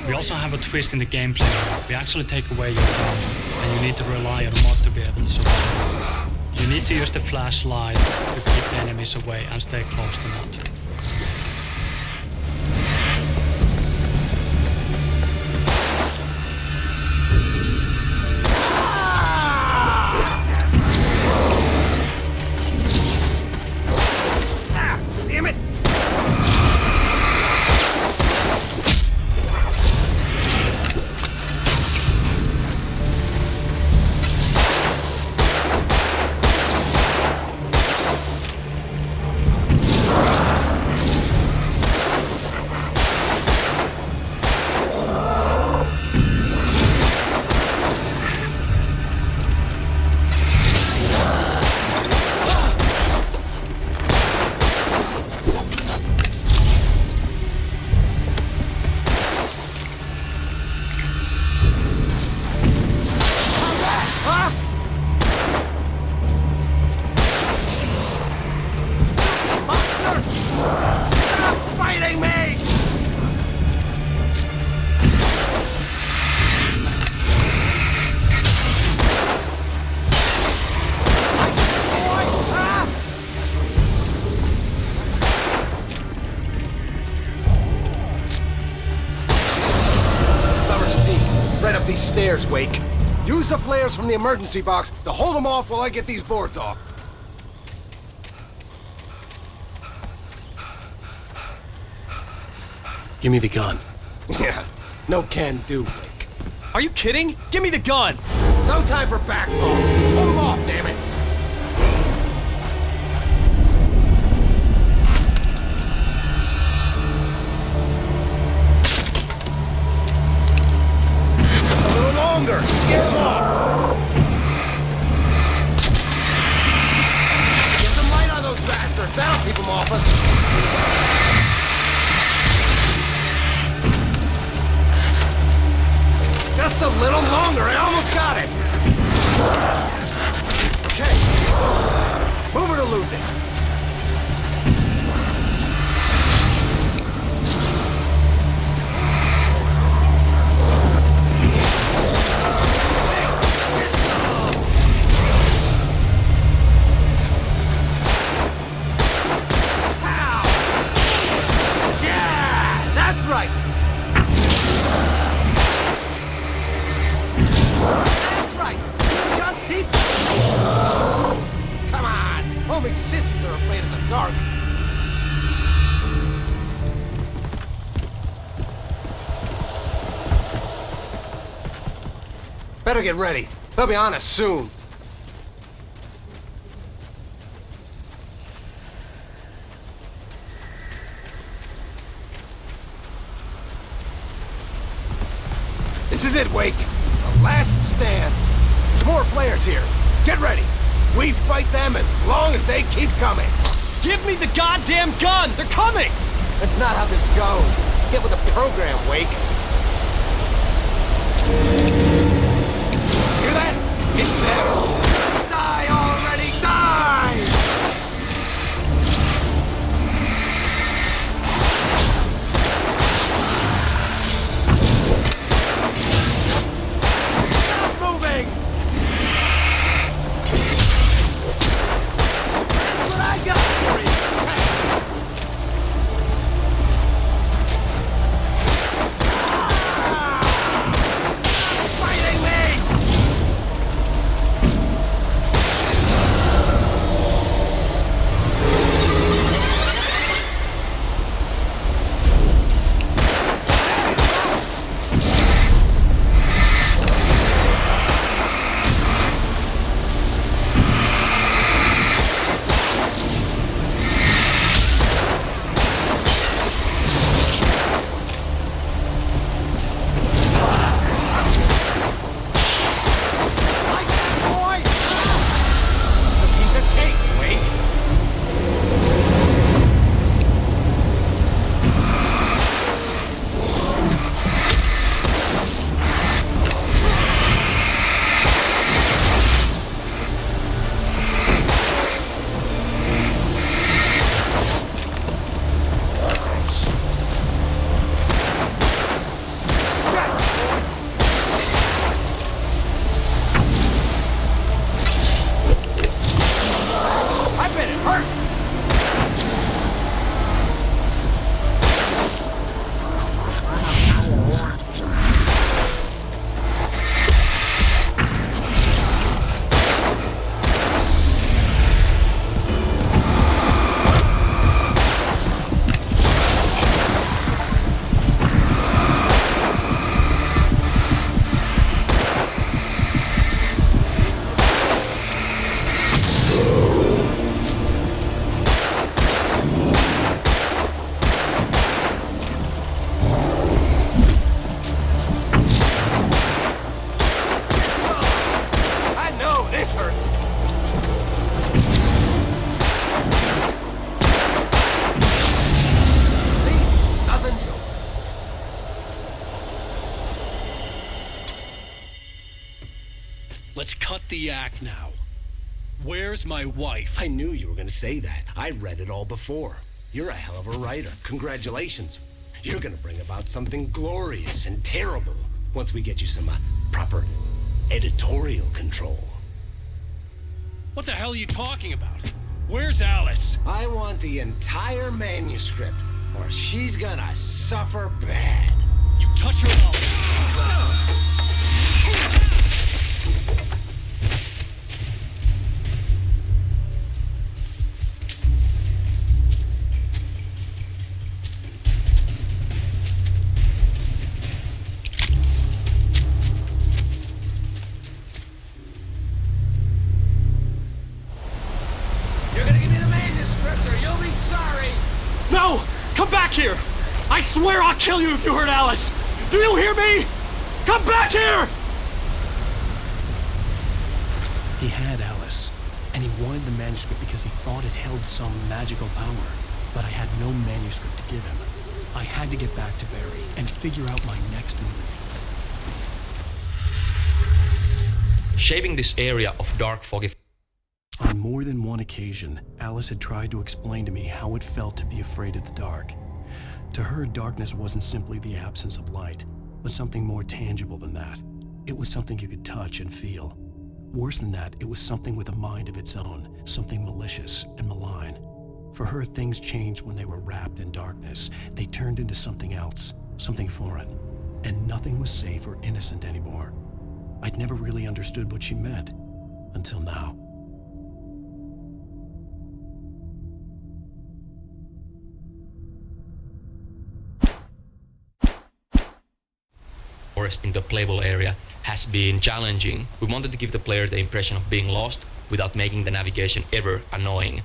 Speaker 21: We also have a twist in the gameplay. We actually take away your gun, and you need to rely on a mod to be able to survive. You need to use the flashlight to keep the enemies away and stay close to mod.
Speaker 12: these stairs, Wake. Use the flares from the emergency box to hold them off while I get these boards off.
Speaker 2: Give me the gun.
Speaker 12: Yeah, no can do, Wake.
Speaker 6: Are you kidding? Give me the gun!
Speaker 12: No time for back talk. Hold them off, damn it. A little longer. Scare them off. Get some light on those bastards. That'll keep them off us. Just a little longer, I almost got it! Okay, it's over. Move it or lose it. Ow! Yeah! That's right! That's right! Just keep... Come on! Only sissies are afraid of the dark. Better get ready. They'll be on us soon. This is it, Wake. The last stand. There's more flares here. Get ready. We fight them as long as they keep coming.
Speaker 6: Give me the goddamn gun! They're coming!
Speaker 12: That's not how this goes. Get with the program, Wake. Hear that? It's them. Die already, die! Stop moving! That's what I got for you! Fighting me! Like that, boy! This is a piece of cake, Wake. I bet it hurts! I know this hurts. See? Nothing to it.
Speaker 6: Let's cut the act now. Where's my wife?
Speaker 13: I knew you were gonna say that. I read it all before. You're a hell of a writer. Congratulations. You're gonna bring about something glorious and terrible once we get you some proper editorial control.
Speaker 6: What the hell are you talking about? Where's Alice?
Speaker 13: I want the entire manuscript, or she's gonna suffer bad.
Speaker 6: You touch her, I'll... here! I swear I'll kill you if you hurt Alice! Do you hear me? Come back here!
Speaker 2: He had Alice, and he wanted the manuscript because he thought it held some magical power. But I had no manuscript to give him. I had to get back to Barry and figure out my next move.
Speaker 10: Shaping this area of dark, foggy...
Speaker 2: On more than one occasion, Alice had tried to explain to me how it felt to be afraid of the dark. To her, darkness wasn't simply the absence of light, but something more tangible than that. It was something you could touch and feel. Worse than that, it was something with a mind of its own, something malicious and malign. For her, things changed when they were wrapped in darkness. They turned into something else, something foreign, and nothing was safe or innocent anymore. I'd never really understood what she meant, until now.
Speaker 10: Forest in the playable area has been challenging. We wanted to give the player the impression of being lost without making the navigation ever annoying.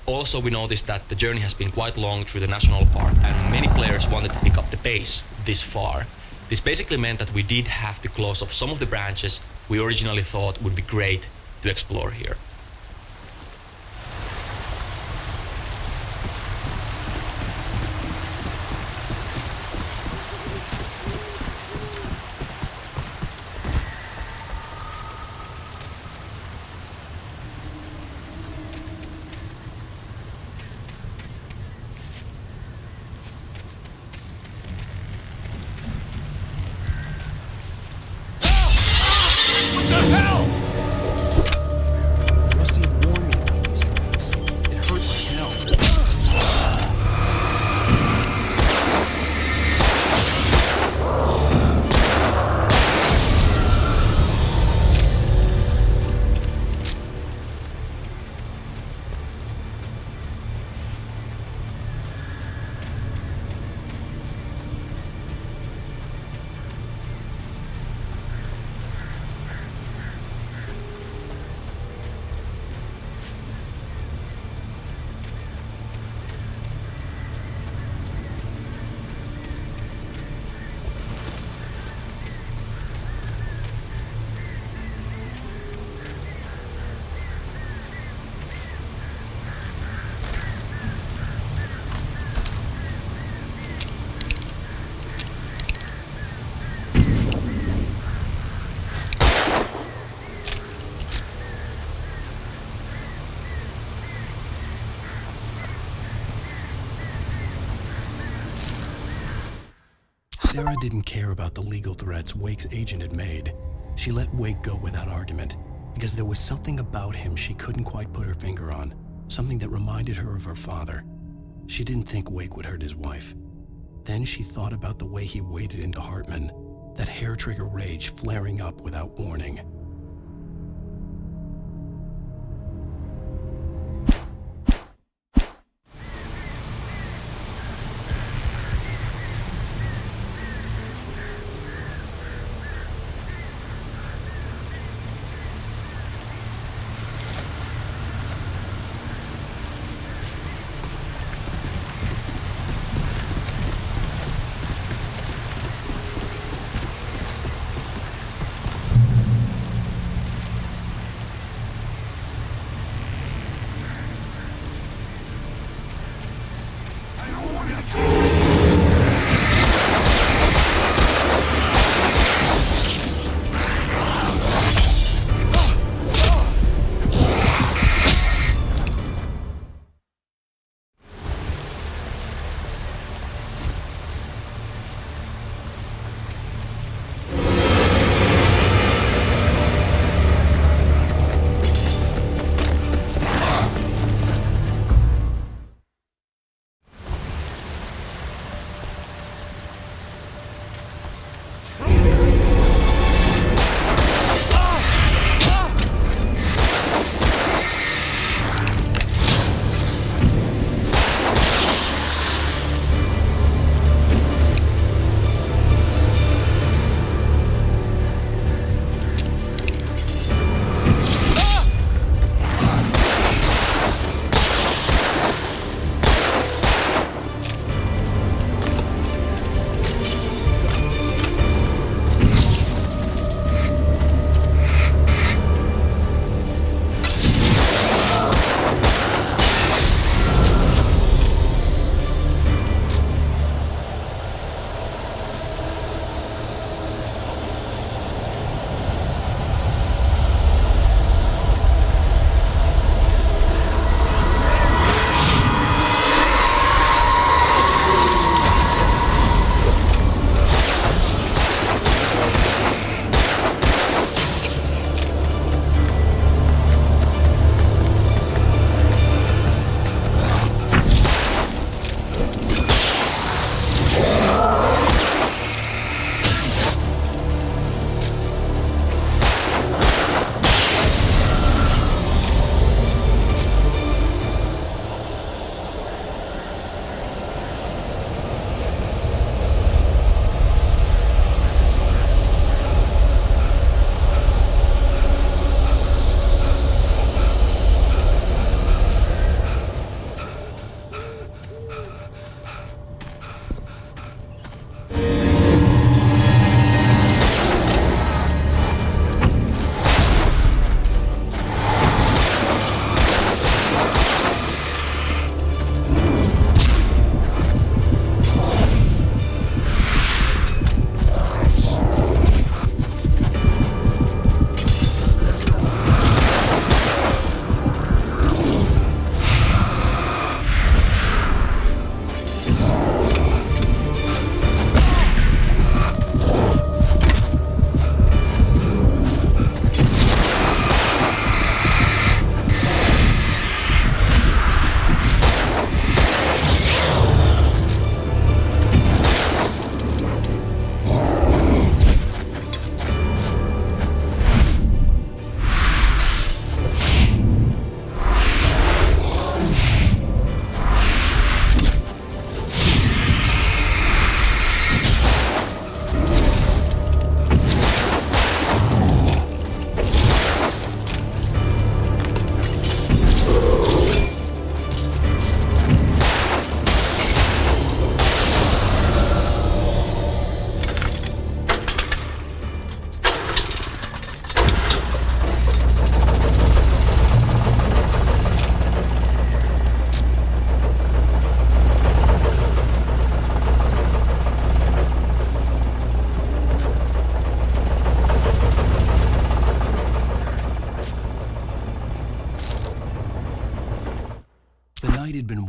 Speaker 10: Also, we noticed that the journey has been quite long through the national park, and many players wanted to pick up the pace this far. This basically meant that we did have to close off some of the branches we originally thought would be great to explore here.
Speaker 2: Rusty had warned me about these traps. It hurt like hell. Sarah didn't care about the legal threats Wake's agent had made. She let Wake go without argument, because there was something about him she couldn't quite put her finger on, something that reminded her of her father. She didn't think Wake would hurt his wife. Then she thought about the way he waded into Hartman, that hair-trigger rage flaring up without warning.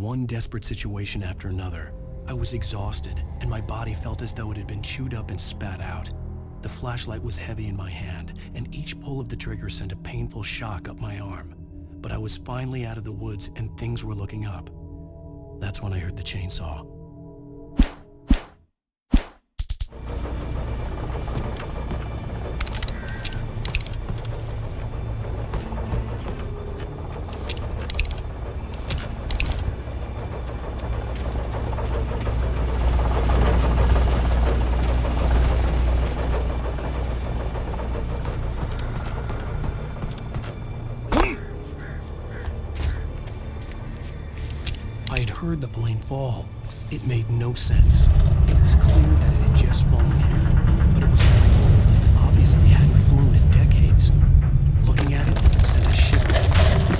Speaker 2: one desperate situation after another. I was exhausted, and my body felt as though it had been chewed up and spat out. The flashlight was heavy in my hand, and each pull of the trigger sent a painful shock up my arm. But I was finally out of the woods, and things were looking up. That's when I heard the chainsaw. I had heard the plane fall. It made no sense. It was clear that it had just fallen here, but it was very old and obviously hadn't flown in decades. Looking at it sent a shiver down my spine.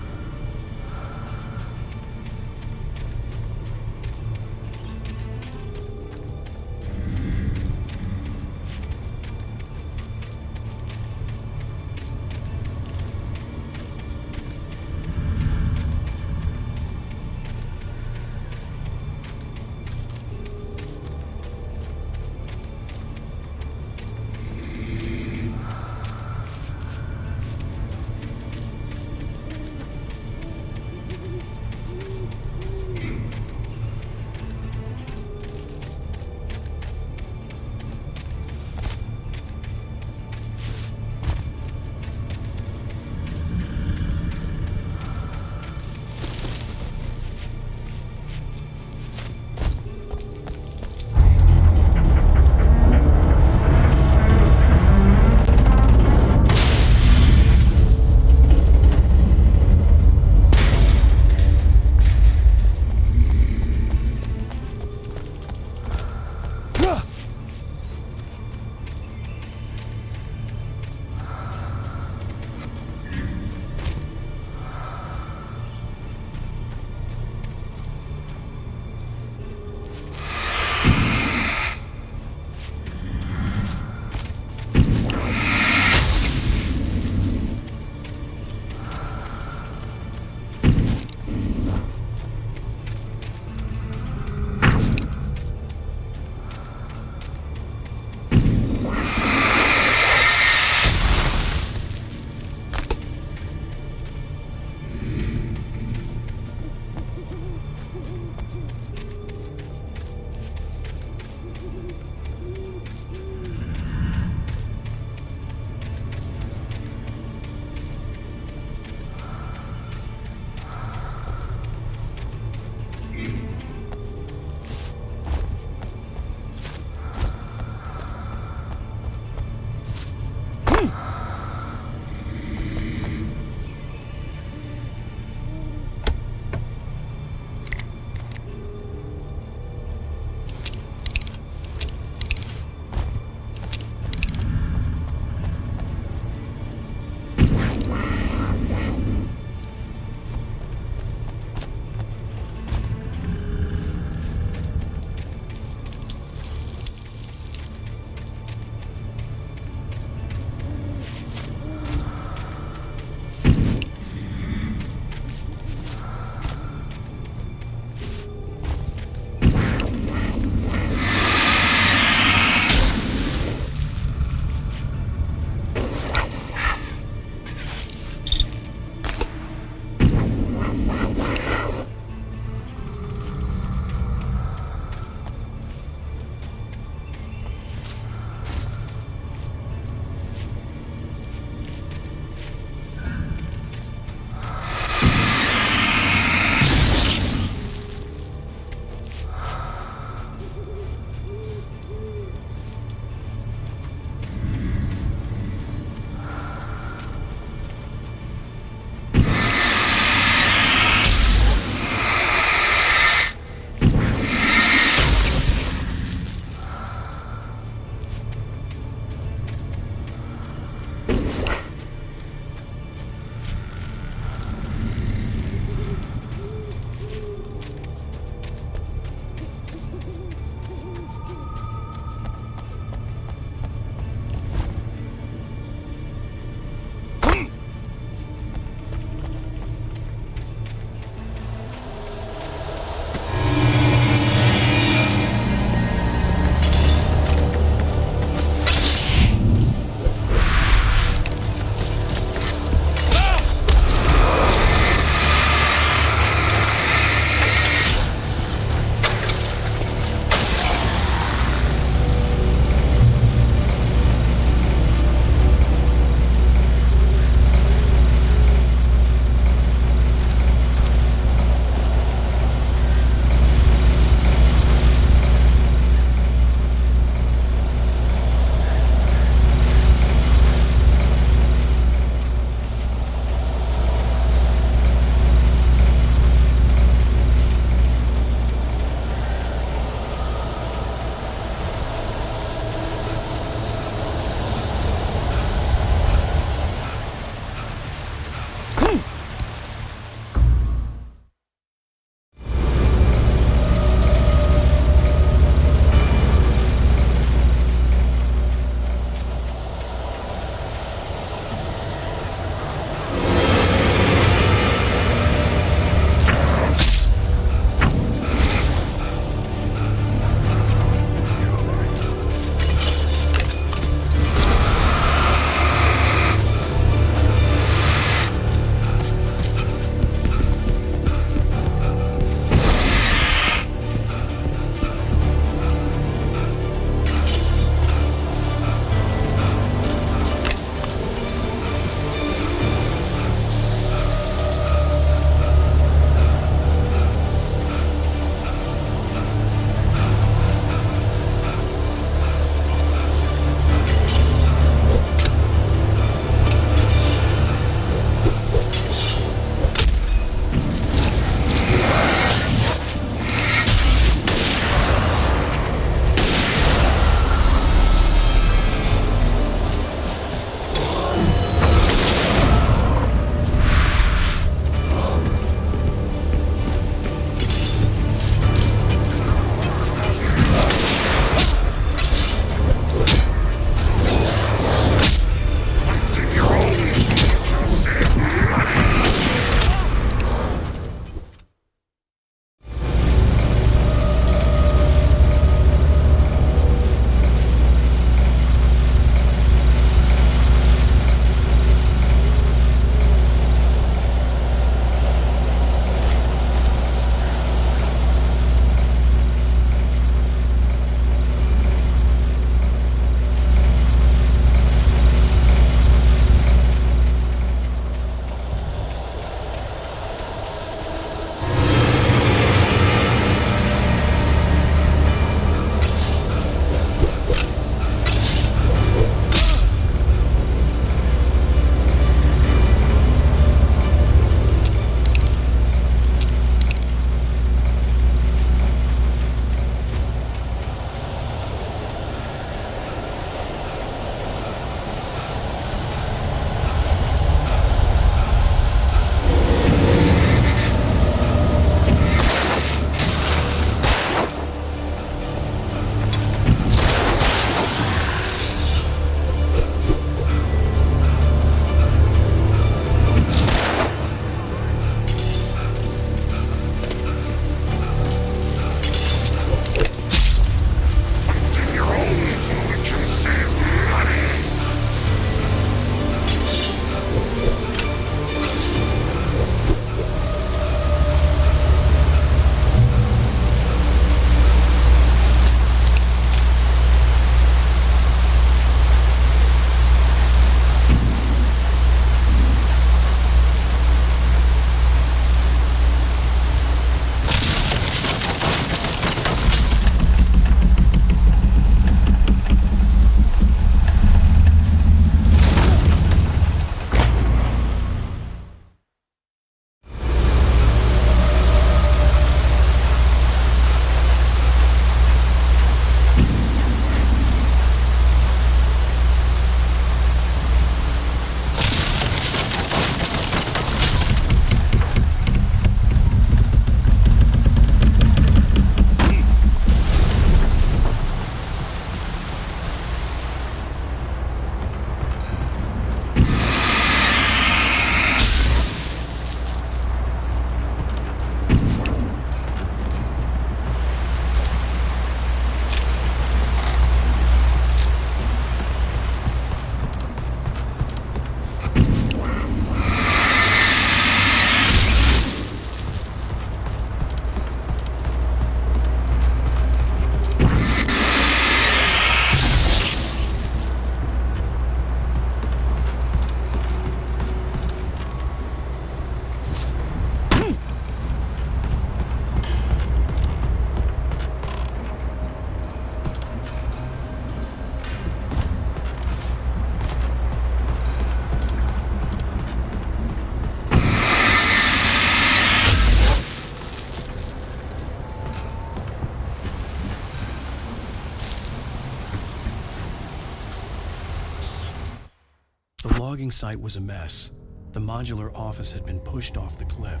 Speaker 2: logging site was a mess. The modular office had been pushed off the cliff.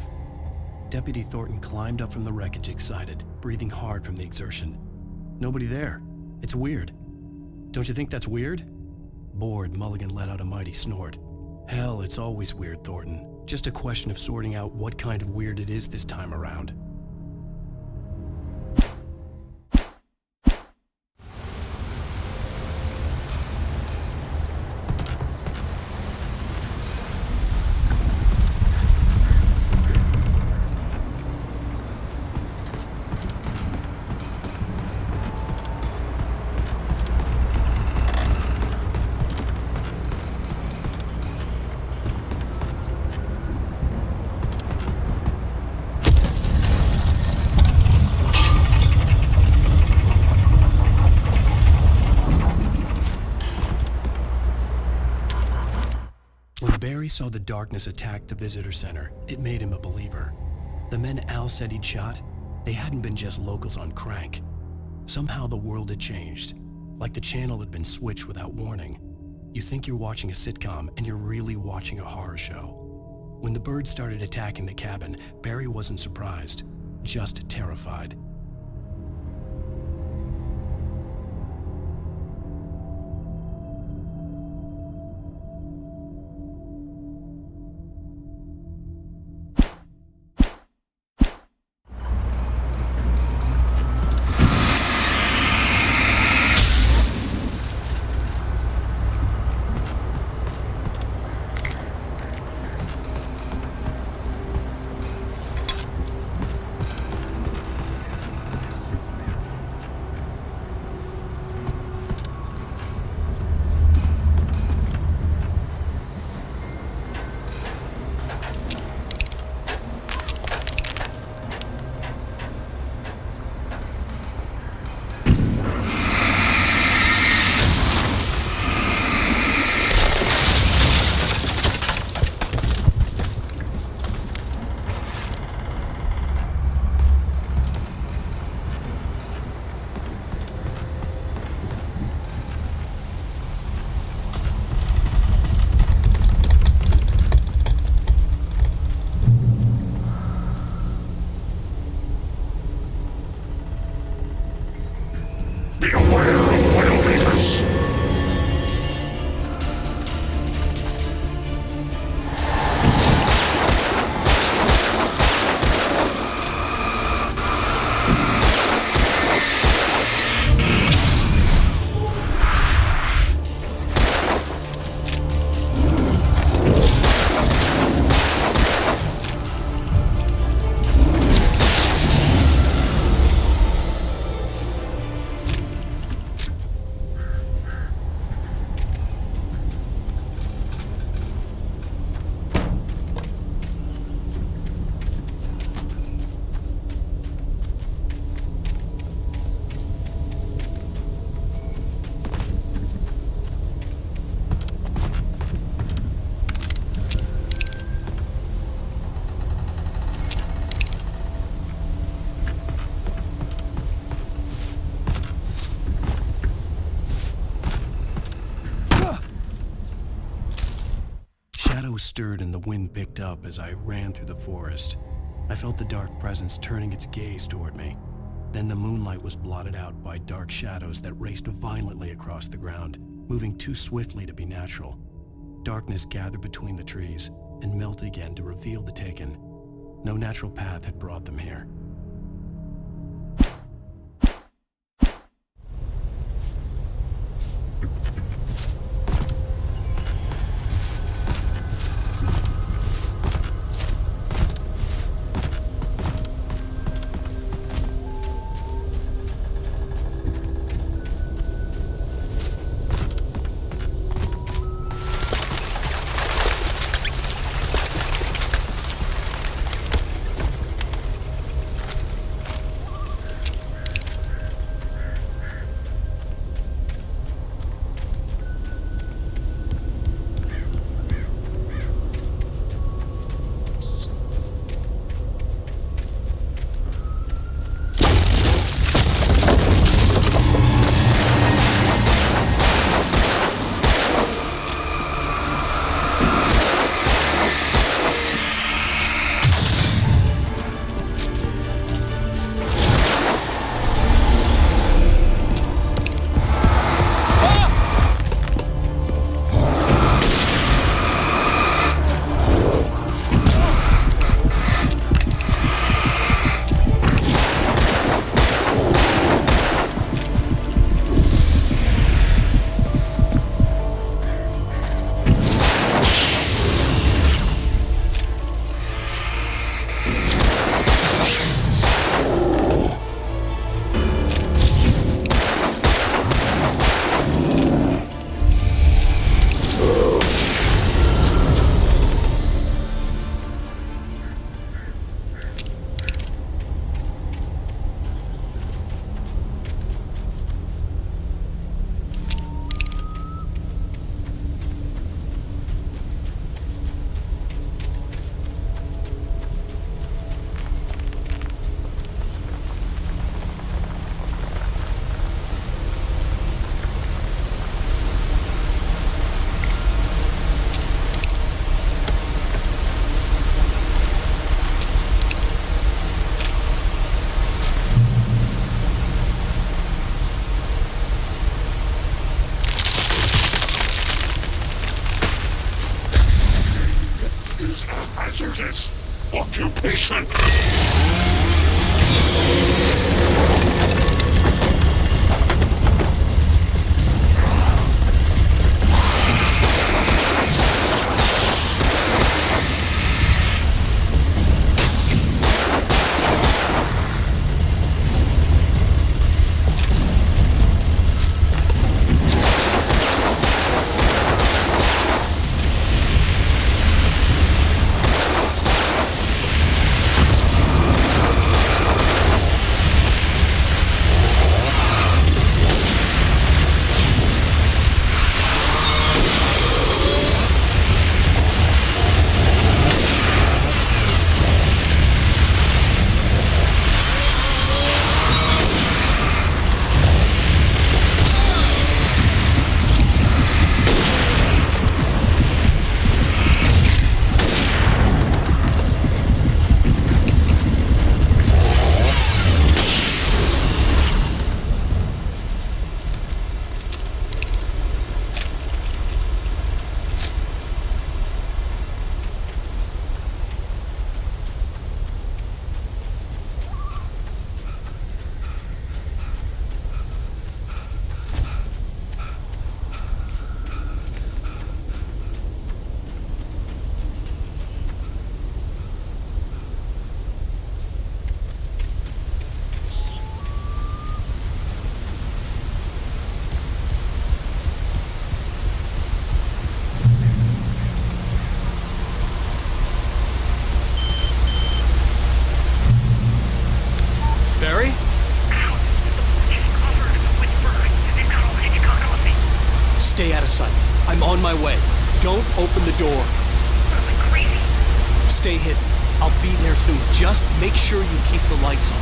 Speaker 2: Deputy Thornton climbed up from the wreckage excited, breathing hard from the exertion. Nobody there. It's weird. Don't you think that's weird? Bored, Mulligan let out a mighty snort. Hell, it's always weird, Thornton. Just a question of sorting out what kind of weird it is this time around. When Barry saw the darkness attack the visitor center, it made him a believer. The men Al said he'd shot, they hadn't been just locals on crank. Somehow the world had changed, like the channel had been switched without warning. You think you're watching a sitcom, and you're really watching a horror show. When the birds started attacking the cabin, Barry wasn't surprised, just terrified. Stirred and the wind picked up as I ran through the forest. I felt the dark presence turning its gaze toward me. Then the moonlight was blotted out by dark shadows that raced violently across the ground, moving too swiftly to be natural. Darkness gathered between the trees and melted again to reveal the Taken. No natural path had brought them here.
Speaker 6: on my way. Don't open the door. Stay hidden. I'll be there soon. Just make sure you keep the lights on.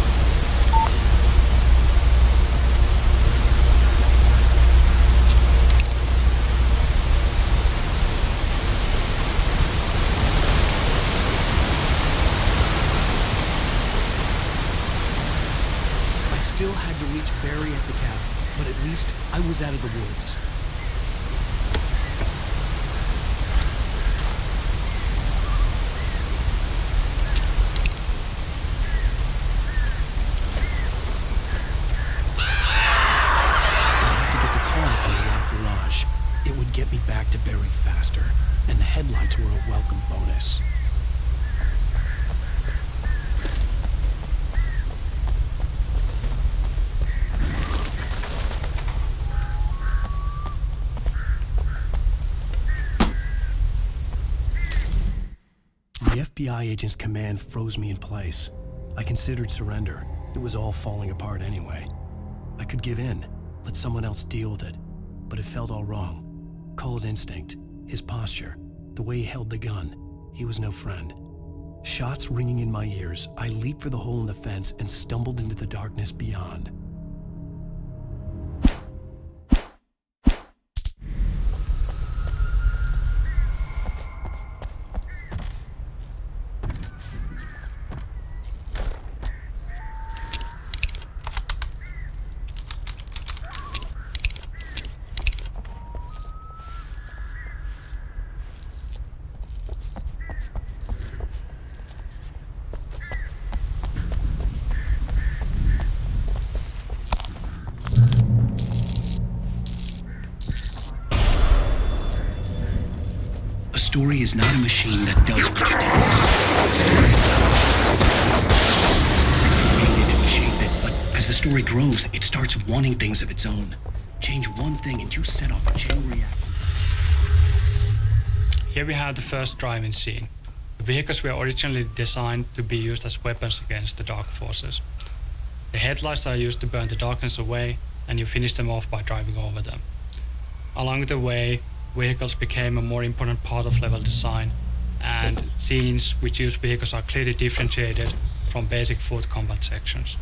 Speaker 2: I still had to reach Barry at the cabin, but at least I was out of the woods. It would get me back to Barry faster, and the headlights were a welcome bonus. The FBI agent's command froze me in place. I considered surrender. It was all falling apart anyway. I could give in, let someone else deal with it, but it felt all wrong. Cold instinct, his posture, the way he held the gun. He was no friend. Shots ringing in my ears, I leaped for the hole in the fence and stumbled into the darkness beyond. A story is not a machine that does what you tell it. A story is shape it, but as the story grows, it starts wanting things of its own. Change one thing and you set off a chain reaction.
Speaker 21: Here we have the first driving scene. The vehicles were originally designed to be used as weapons against the dark forces. The headlights are used to burn the darkness away, and you finish them off by driving over them. Along the way, vehicles became a more important part of level design, and scenes which use vehicles are clearly differentiated from basic foot combat sections.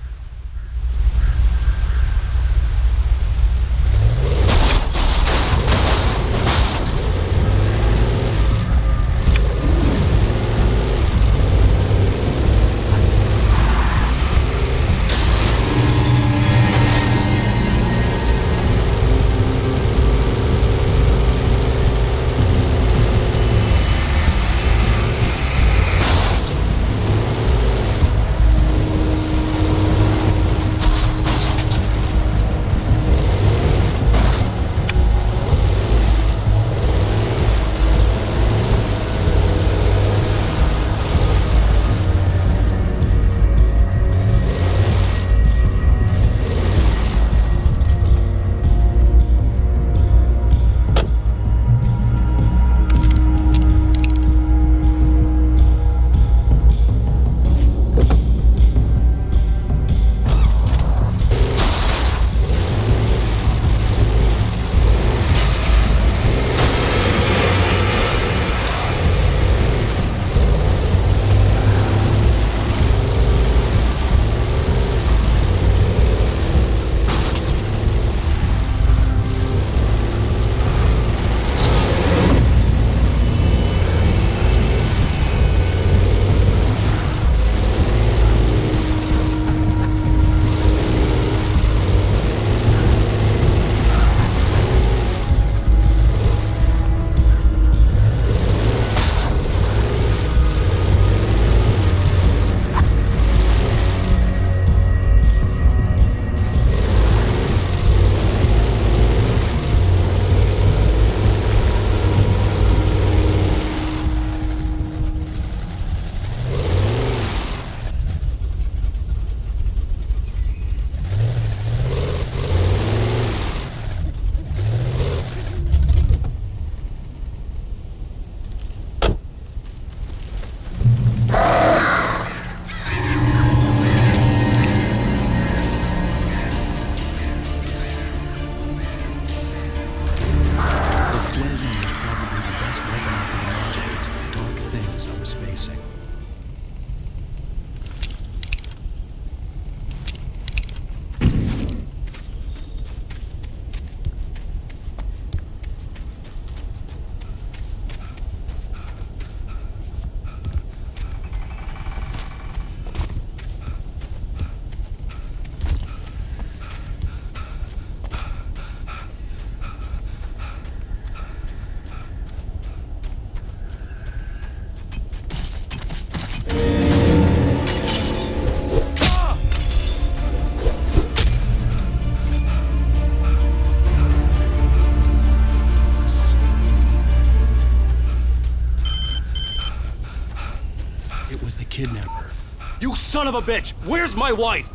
Speaker 6: of a bitch! Where's my wife?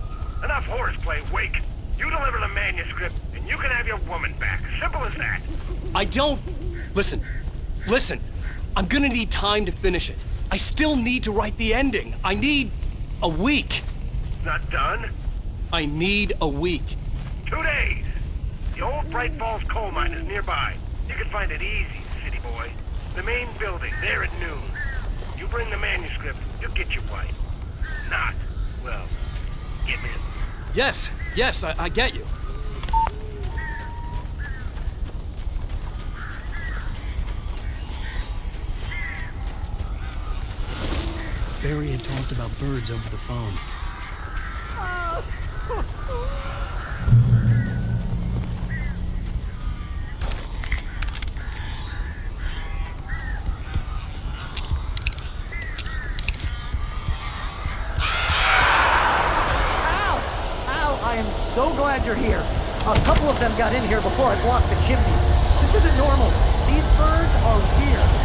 Speaker 3: Enough horseplay, Wake. You deliver the manuscript, and you can have your woman back. Simple as that.
Speaker 6: I don't... Listen. I'm gonna need time to finish it. I still need to write the ending. I need a week.
Speaker 3: Not done?
Speaker 6: I need a week.
Speaker 3: 2 days. The old Bright Falls coal mine is nearby. You can find it easy, city boy. The main building, there at noon. You bring the manuscript, you'll get your wife. Not, well, give in.
Speaker 6: Yes, I get you.
Speaker 2: Barry had talked about birds over the phone.
Speaker 15: I am so glad you're here. A couple of them got in here before I blocked the chimney. This isn't normal. These birds are weird.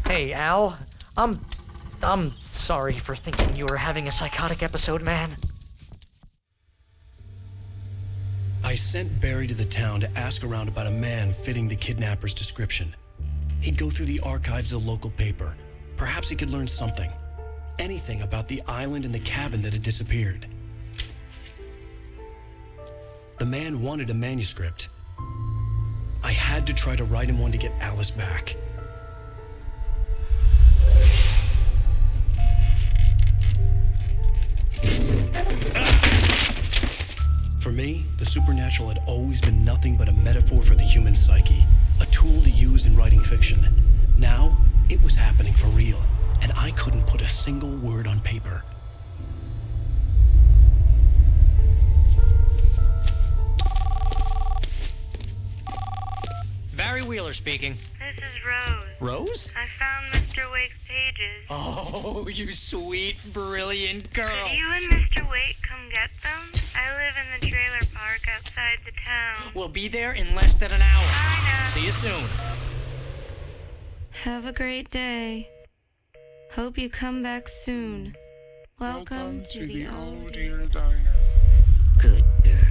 Speaker 15: Hey, Al. I'm sorry for thinking you were having a psychotic episode, man.
Speaker 2: I sent Barry to the town to ask around about a man fitting the kidnapper's description. He'd go through the archives of the local paper. Perhaps he could learn something. Anything about the island and the cabin that had disappeared. The man wanted a manuscript. I had to try to write him one to get Alice back. For me, the supernatural had always been nothing but a metaphor for the human psyche, a tool to use in writing fiction. Now, it was happening for real, and I couldn't put a single word on paper.
Speaker 16: Barry Wheeler speaking.
Speaker 23: This is Rose.
Speaker 16: Rose?
Speaker 23: I found Mr. Wake's pages.
Speaker 16: Oh, you sweet, brilliant girl.
Speaker 23: Could you and Mr. Wake come get them? I live in the trailer park outside the town.
Speaker 16: We'll be there in less than an hour.
Speaker 23: Bye now.
Speaker 16: See you soon.
Speaker 17: Have a great day. Hope you come back soon. Welcome to the
Speaker 22: Oh Dear Diner.
Speaker 9: Good girl.